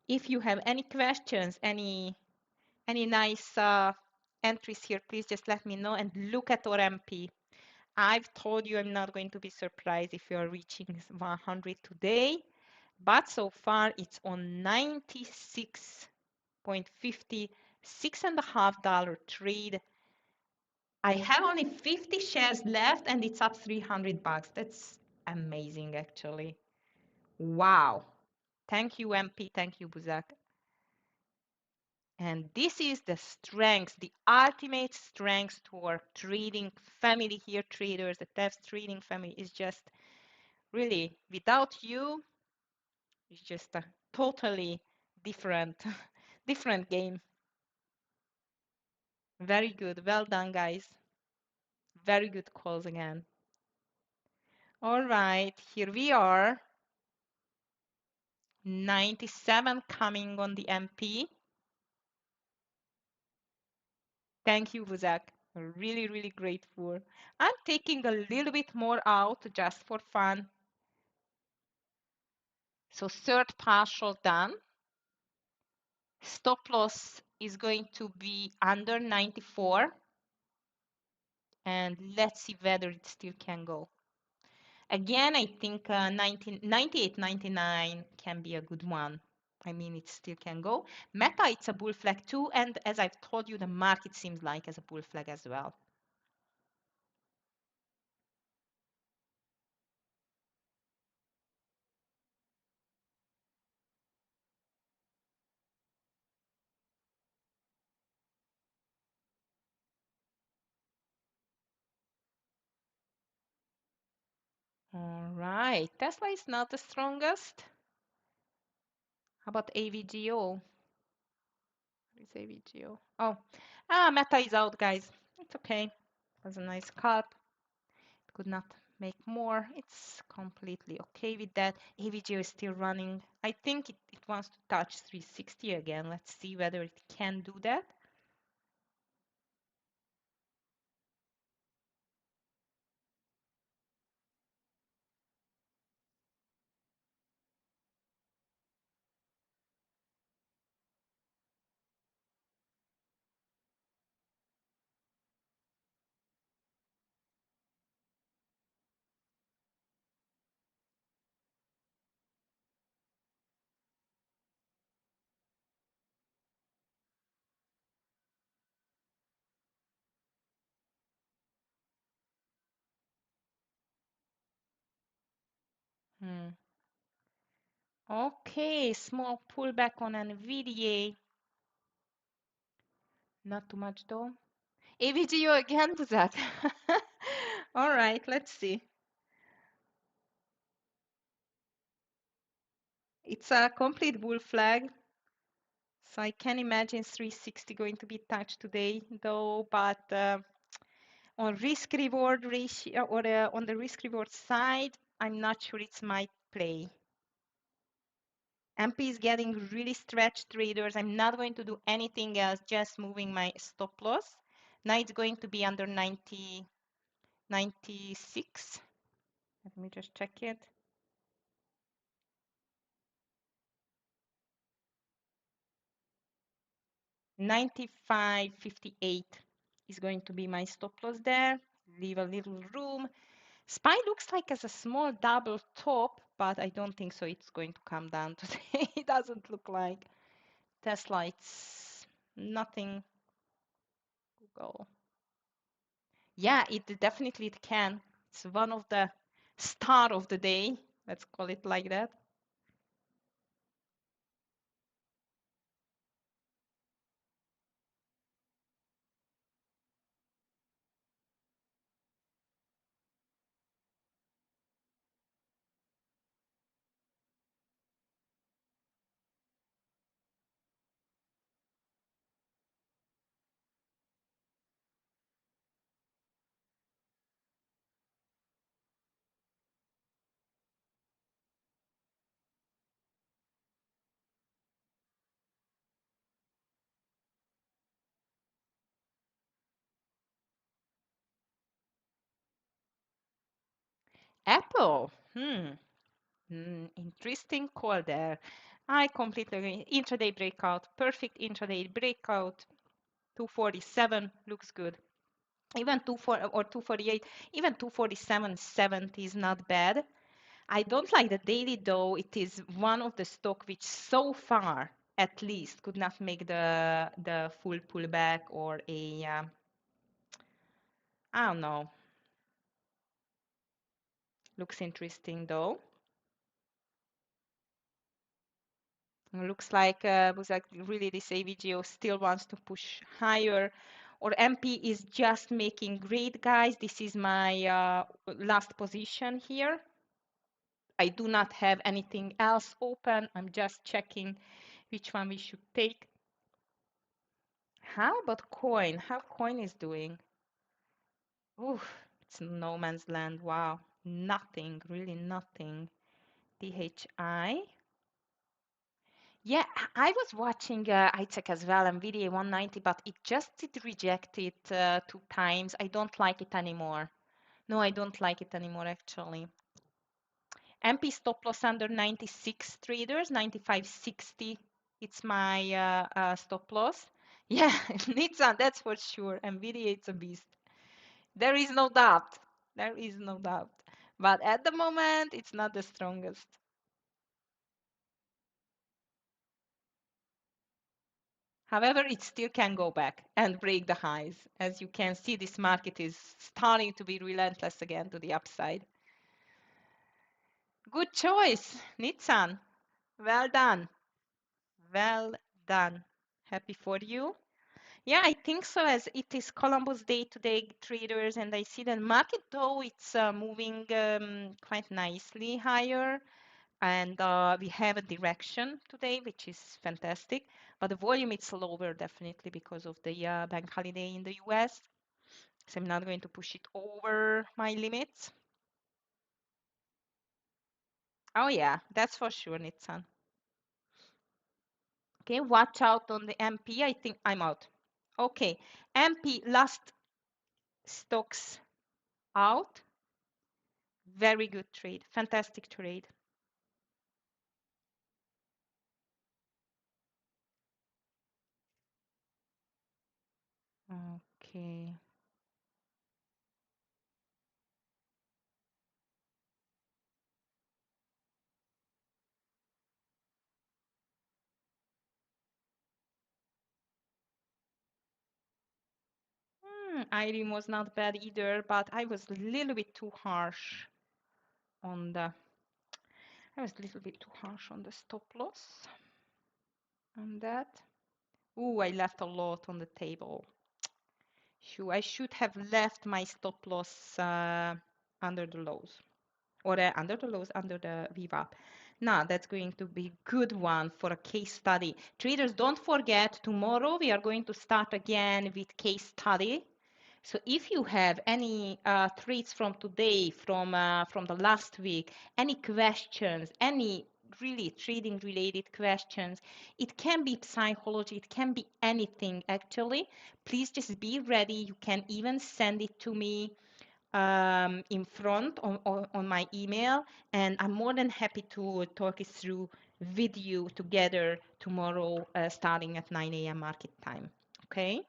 If you have any questions, any nice entries here, please just let me know, and look at our MP. I've told you I'm not going to be surprised if you're reaching 100 today, but so far it's on 96.50, $6.50 trade. I have only 50 shares left and it's up 300 bucks. That's amazing, actually. Wow. Thank you, MP. Thank you, Buzak. And this is the strength, the ultimate strength to our trading family here, traders. The TEFS trading family is just really, without you, it's just a totally different, different game. Very good. Well done, guys. Very good calls again. All right, here we are. 97 coming on the MP. Thank you, Buzak. Really, really grateful. I'm taking a little bit more out just for fun. So third partial done. Stop loss is going to be under 94. And let's see whether it still can go. Again, I think 98, 99 can be a good one. I mean, it still can go. Meta, it's a bull flag too. And as I've told you, the market seems like as a bull flag as well. All right. Tesla is not the strongest. How about AVGO? What is AVGO? Oh, Meta is out, guys. It's okay. It was a nice scalp. Could not make more. It's completely okay with that. AVGO is still running. I think it wants to touch 360 again. Let's see whether it can do that. Hmm. Okay, small pullback on NVIDIA. Not too much though. AVGO again, Buzat. All right, let's see. It's a complete bull flag. So I can imagine 360 going to be touched today though, but on risk reward ratio or on the risk reward side, I'm not sure it's my play. MP is getting really stretched traders. I'm not going to do anything else, just moving my stop loss. Now it's going to be under 90, 96. Let me just check it. 95.58 is going to be my stop loss there. Leave a little room. SPY looks like as a small double top, but I don't think so. It's going to come down today. It doesn't look like. Tesla, it's nothing to go. Yeah, it definitely it can. It's one of the star of the day. Let's call it like that. Apple, interesting call there. I completely agree. Intraday breakout, perfect intraday breakout. 247 looks good. Even 24 or 248, even 247.70 is not bad. I don't like the daily though. It is one of the stock which so far at least could not make the full pullback or a I don't know. Looks interesting though. Looks like really this AVGO still wants to push higher, or MP is just making great, guys. This is my last position here. I do not have anything else open. I'm just checking which one we should take. How about coin? How coin is doing? Oof, it's no man's land. Wow, nothing, really nothing. DHI. Yeah, I was watching iTech as well, NVIDIA 190, but it just did reject it 2 times. I don't like it anymore. No, I don't like it anymore, actually. MP stop loss under 96 traders, 95.60. It's my stop loss. Yeah, Nitsan, that's for sure. NVIDIA, it's a beast. There is no doubt. There is no doubt. But at the moment, it's not the strongest. However, it still can go back and break the highs. As you can see, this market is starting to be relentless again to the upside. Good choice, Nitsan. Well done. Well done. Happy for you. Yeah, I think so, as it is Columbus Day today, traders, and I see that market, though it's moving quite nicely higher, and we have a direction today, which is fantastic. But the volume is lower, definitely, because of the bank holiday in the US. So I'm not going to push it over my limits. Oh yeah, that's for sure, Nitsan. Okay, watch out on the MP. I think I'm out. Okay, MP last stocks out. Very good trade. Fantastic trade. Okay. Irene was not bad either, but I was a little bit too harsh on the I was a little bit too harsh on the stop loss on that. Ooh, I left a lot on the table. I should have left my stop loss under the lows. Or under the lows, under the VWAP. Now, that's going to be a good one for a case study. Traders, don't forget, tomorrow we are going to start again with case study. So if you have any trades from today, from the last week, any questions, any really trading related questions, it can be psychology, it can be anything actually. Please just be ready. You can even send it to me in front on my email, and I'm more than happy to talk it through with you together tomorrow, starting at 9 a.m. market time. Okay.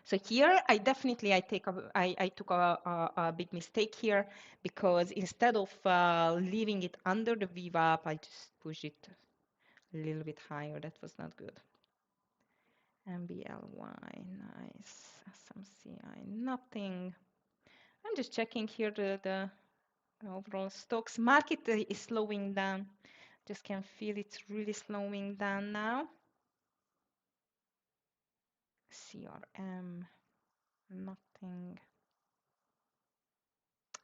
So here, I took a big mistake here, because instead of leaving it under the VWAP, I just pushed it a little bit higher. That was not good. MBLY, nice. SMCI, nothing. I'm just checking here the overall stocks. Market is slowing down. Just can feel it's really slowing down now. CRM, nothing.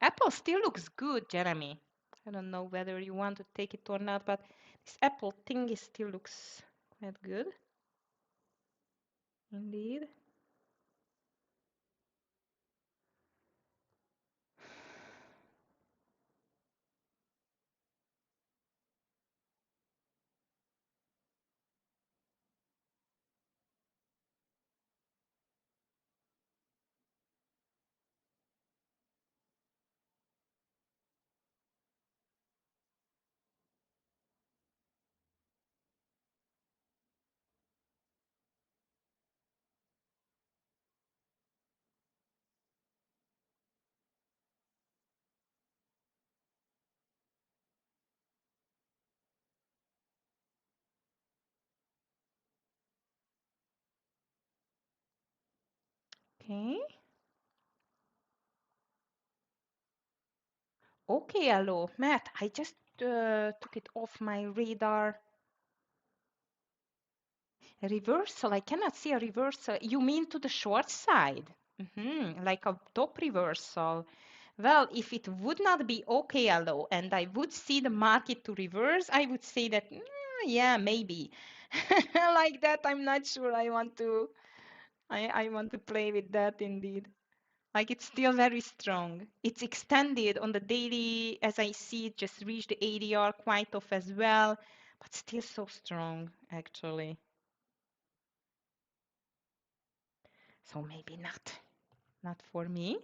Apple still looks good, Jeremy. I don't know whether you want to take it or not, but this Apple thing still looks quite good. Indeed. Okay. Okay, hello. Matt, I just took it off my radar. Reversal. I cannot see a reversal. You mean to the short side? Like a top reversal. Well, if it would not be okay, hello, and I would see the market to reverse, I would say that, yeah, maybe. Like that, I'm not sure I want to. I want to play with that indeed. Like it's still very strong. It's extended on the daily, as I see it, just reached the ADR quite off as well, but still so strong, actually. So maybe not for me.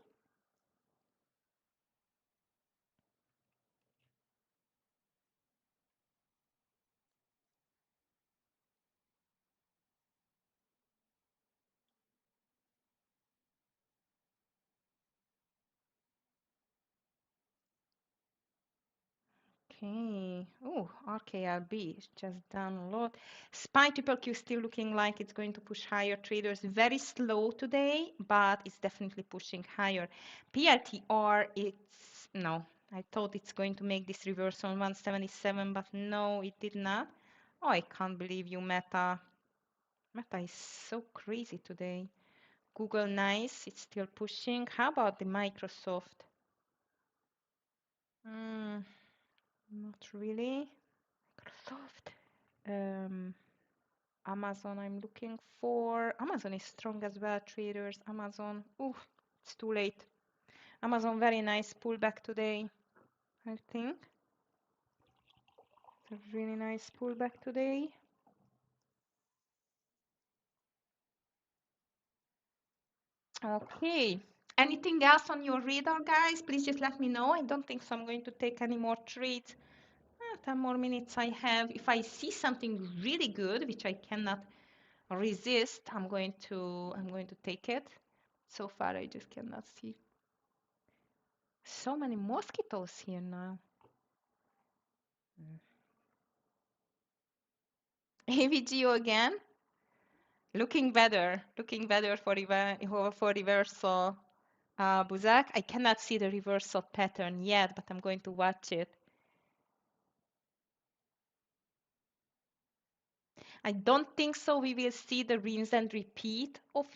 Okay. Oh, RKLB is just down a lot. SPY triple Q still looking like it's going to push higher. Traders very slow today, but it's definitely pushing higher. PLTR, it's no. I thought it's going to make this reversal on 177, but no, it did not. Oh, I can't believe you, Meta. Meta is so crazy today. Google, nice. It's still pushing. How about the Microsoft? Mm, not really. Microsoft. Um, Amazon, I'm looking for. Amazon is strong as well, traders. Amazon. Ooh, it's too late. Amazon, very nice pullback today, I think. It's a really nice pullback today. Okay. Anything else on your radar, guys? Please just let me know. I don't think so. I'm going to take any more trades. 10 more minutes I have. If I see something really good, which I cannot resist, I'm going to take it. So far, I just cannot see. So many mosquitoes here now. AVGO again, looking better for reversal. Buzak, I cannot see the reversal pattern yet, but I'm going to watch it. I don't think so. We will see the rinse and repeat of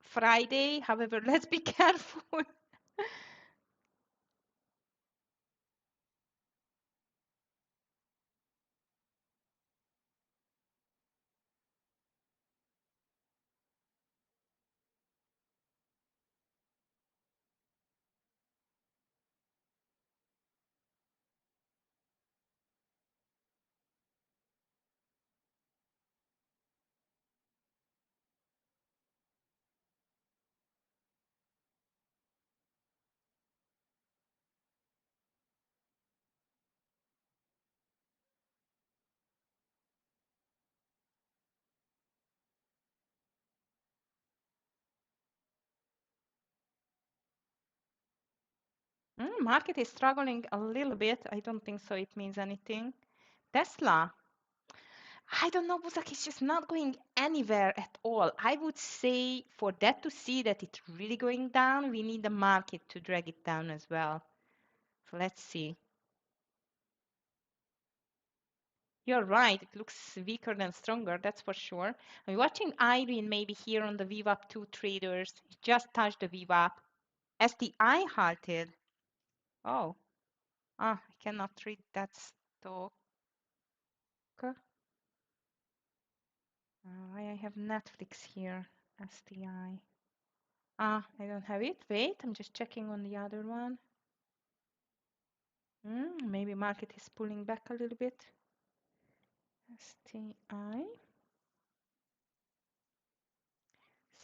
Friday. However, let's be careful. Market is struggling a little bit. I don't think so. It means anything. Tesla. I don't know, Buzak, it's just not going anywhere at all. I would say for that to see that it's really going down, we need the market to drag it down as well. So let's see. You're right, it looks weaker than stronger, that's for sure. I'm watching Irene maybe here on the VWAP 2 traders. It just touched the VWAP. STI halted. Oh, I cannot read that stock. Why I have Netflix here? STI. I don't have it. Wait, I'm just checking on the other one. Maybe market is pulling back a little bit. STI.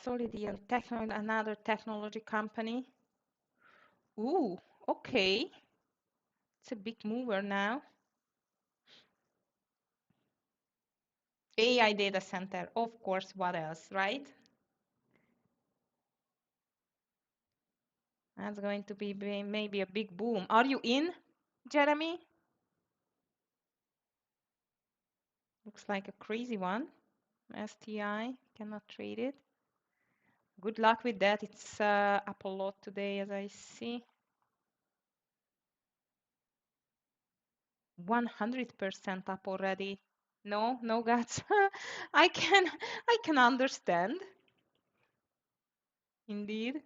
Solidian Technology, another technology company. Ooh, okay. It's a big mover now. AI data center, of course, what else, right? That's going to be maybe a big boom. Are you in, Jeremy? Looks like a crazy one. STI, cannot trade it. Good luck with that. It's up a lot today, as I see. 100% up already. No, no guts. I can understand. Indeed.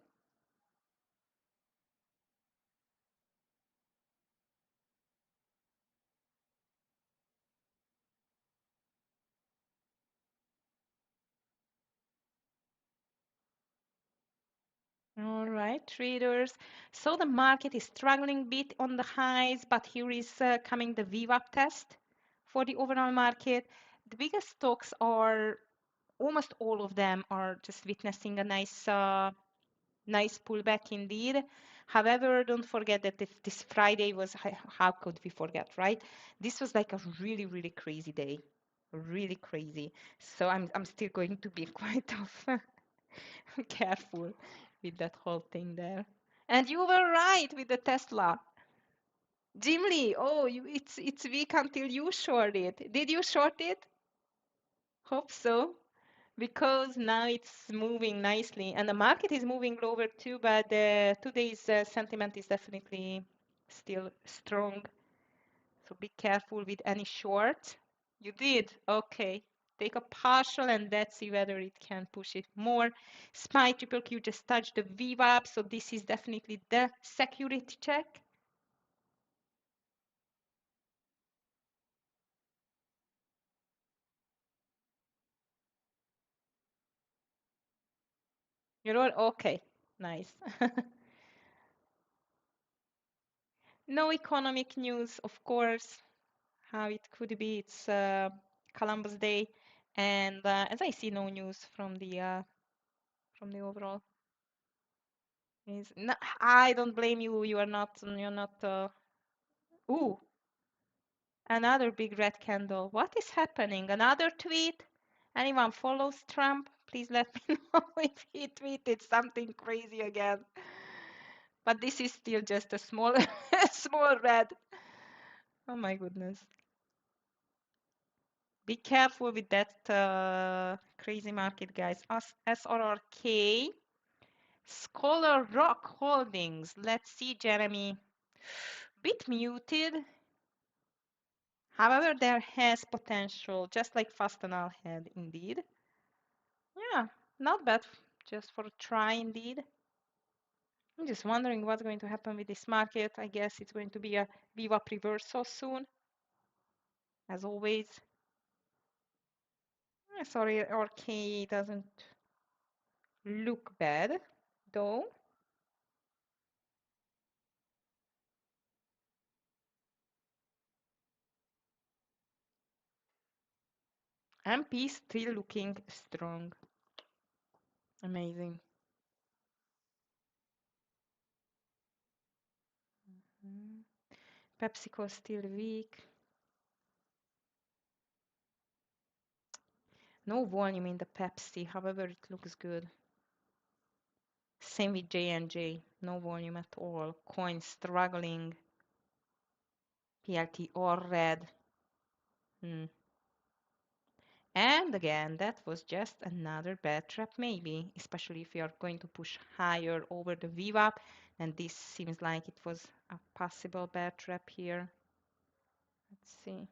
All right, traders. So the market is struggling a bit on the highs, but here is coming the VWAP test for the overall market. The biggest stocks are, almost all of them are just witnessing a nice pullback indeed. However, don't forget that if this Friday was, how could we forget, right? This was like a really, really crazy day, really crazy. So I'm still going to be quite careful with that whole thing there. And you were right with the Tesla. Jim Lee, oh, it's weak until you short it. Did you short it? Hope so, because now it's moving nicely, and the market is moving lower too. But today's sentiment is definitely still strong. So be careful with any short. You did? Okay. Take a partial and let's see whether it can push it more. SPY triple Q just touched the VWAP, so this is definitely the security check. You're all okay. Nice. No economic news, of course. How it could be? It's Columbus Day, and as I see, no news from the overall. Is no, I don't blame you. You are not. You're not. Ooh, another big red candle. What is happening? Another tweet? Anyone follows Trump? Please let me know if he tweeted something crazy again. But this is still just a small, small red. Oh my goodness. Be careful with that crazy market, guys. SRRK, Scholar Rock Holdings. Let's see, Jeremy. Bit muted. However, there has potential, just like Fastenal had indeed. Yeah, not bad, just for a try indeed. I'm just wondering what's going to happen with this market. I guess it's going to be a VWAP reversal soon, as always. Sorry, RK doesn't look bad, though. MP still looking strong. Amazing. Mhm. PepsiCo still weak. No volume in the Pepsi, however, it looks good. Same with J&J, no volume at all. Coin struggling. PLT all red. Hmm. And again, that was just another bad trap maybe, especially if you are going to push higher over the VWAP, and this seems like it was a possible bad trap here. Let's see.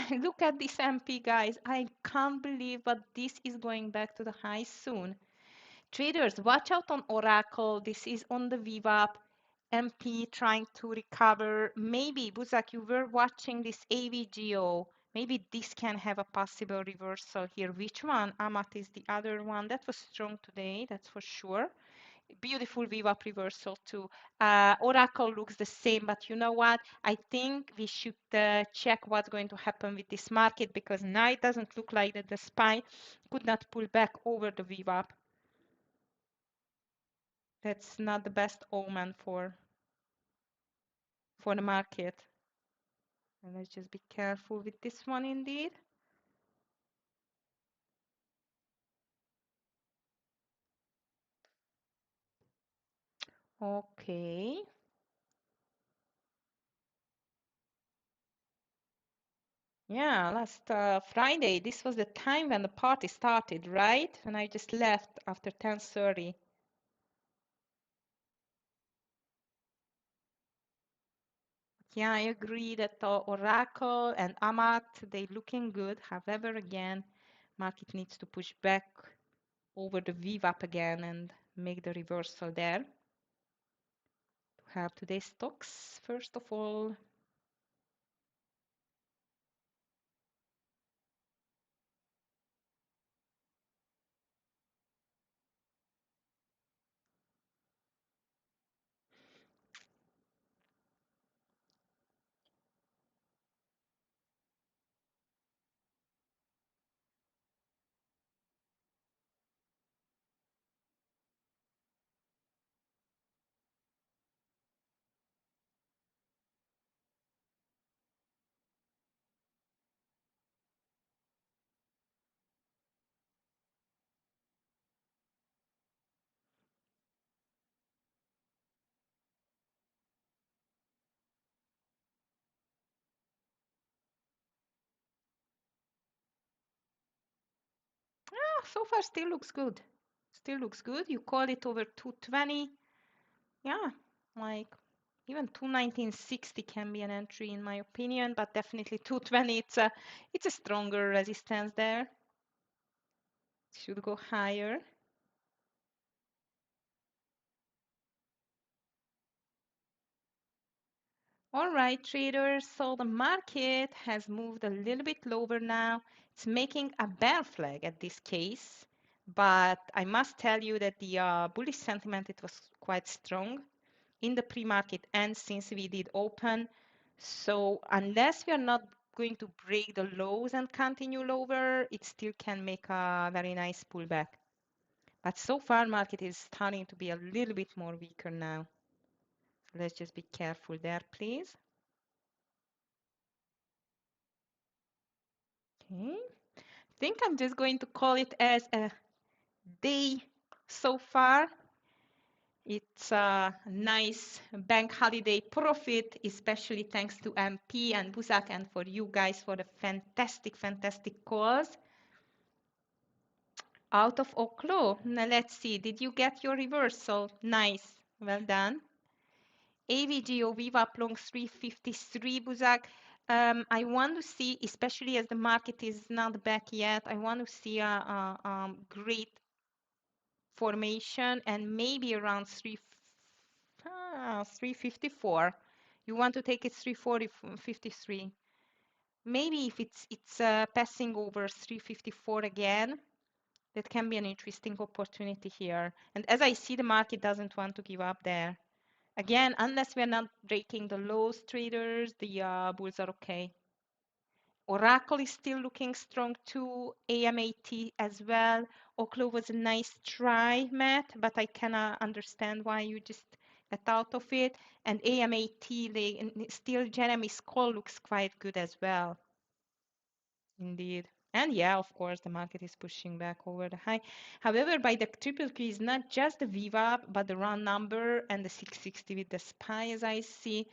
Look at this MP, guys. I can't believe but this is going back to the high soon. Traders, watch out on Oracle. This is on the VWAP. MP trying to recover. Maybe, Buzak, you were watching this AVGO. Maybe this can have a possible reversal here. Which one? Amat is the other one. That was strong today, that's for sure. Beautiful VWAP reversal too. Oracle looks the same, but you know what? I think we should check what's going to happen with this market because now it doesn't look like that the SPY could not pull back over the VWAP. That's not the best omen for the market. And let's just be careful with this one indeed. Okay. Yeah, last Friday, this was the time when the party started, right? When I just left after 10:30. Yeah, I agree that Oracle and Amat, they looking good. However, again, market needs to push back over the VWAP again and make the reversal there. To have today's stocks, first of all. So far still looks good. Still looks good. You call it over 220. Yeah, like even 219.60 can be an entry in my opinion, but definitely 220, it's a stronger resistance there. Should go higher. All right, traders, so the market has moved a little bit lower now. It's making a bear flag at this case, but I must tell you that the bullish sentiment, it was quite strong in the pre-market and since we did open. So unless we are not going to break the lows and continue lower, it still can make a very nice pullback. But so far, market is starting to be a little bit more weaker now. So let's just be careful there, please. Okay. I think I'm just going to call it as a day so far. It's a nice bank holiday profit, especially thanks to MP and Buzak and for you guys for the fantastic, fantastic calls. Out of Oklo. Now let's see. Did you get your reversal? Nice. Well done. AVGO Viva Long 353 Buzak. I want to see, especially as the market is not back yet, I want to see a great formation and maybe around 354. You want to take it 340, 53. Maybe if it's passing over 354 again, that can be an interesting opportunity here. And as I see, the market doesn't want to give up there. Again, unless we're not breaking the lows, traders, the bulls are okay. Oracle is still looking strong too. AMAT as well. Oklo was a nice try, Matt, but I cannot understand why you just got out of it. And AMAT, still Jeremy's call looks quite good as well. Indeed. And yeah, of course, the market is pushing back over the high. However, by the triple Q is not just the VWAP, but the round number and the 660 with the SPY as I see.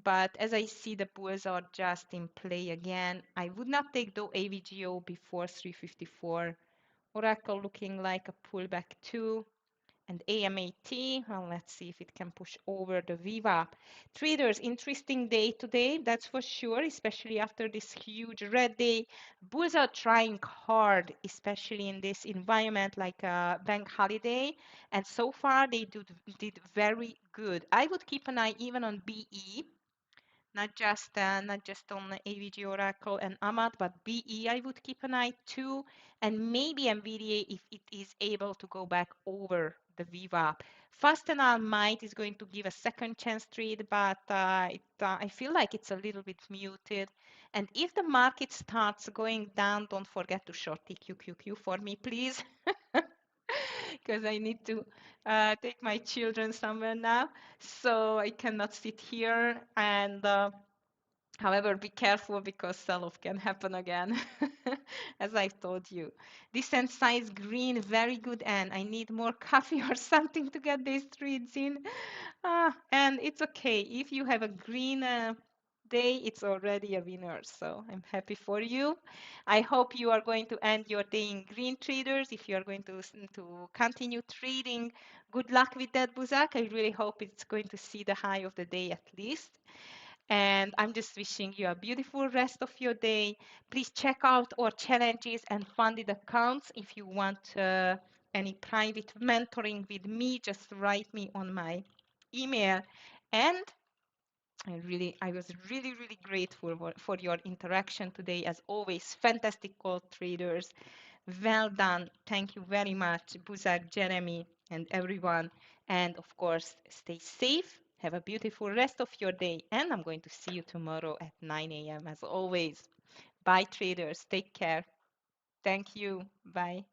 But as I see, the bulls are just in play again. I would not take the AVGO before 354. Oracle looking like a pullback too. And AMAT, well, let's see if it can push over the VWAP. Traders, interesting day today, that's for sure, especially after this huge red day. Bulls are trying hard, especially in this environment like a bank holiday. And so far, they did very good. I would keep an eye even on BE, not just on the AVG Oracle and Amat, but BE I would keep an eye too, and maybe NVIDIA if it is able to go back over the VWAP. Fastenal might is going to give a second chance trade, but I feel like it's a little bit muted. And if the market starts going down, don't forget to short TQQQ for me, please. Because I need to take my children somewhere now, so I cannot sit here. And however, be careful because sell-off can happen again, as I've told you. Decent size green, very good, and I need more coffee or something to get these trades in. And it's okay. If you have a green day, it's already a winner. So I'm happy for you. I hope you are going to end your day in green, traders. If you are going to continue trading, good luck with that, Buzak. I really hope it's going to see the high of the day at least. And I'm just wishing you a beautiful rest of your day. Please check out our challenges and funded accounts. If you want any private mentoring with me, just write me on my email. And I was really, really grateful for your interaction today. As always, fantastic call traders. Well done. Thank you very much, Buzak, Jeremy, and everyone. And of course, stay safe. Have a beautiful rest of your day. And I'm going to see you tomorrow at 9 a.m. as always. Bye, traders. Take care. Thank you. Bye.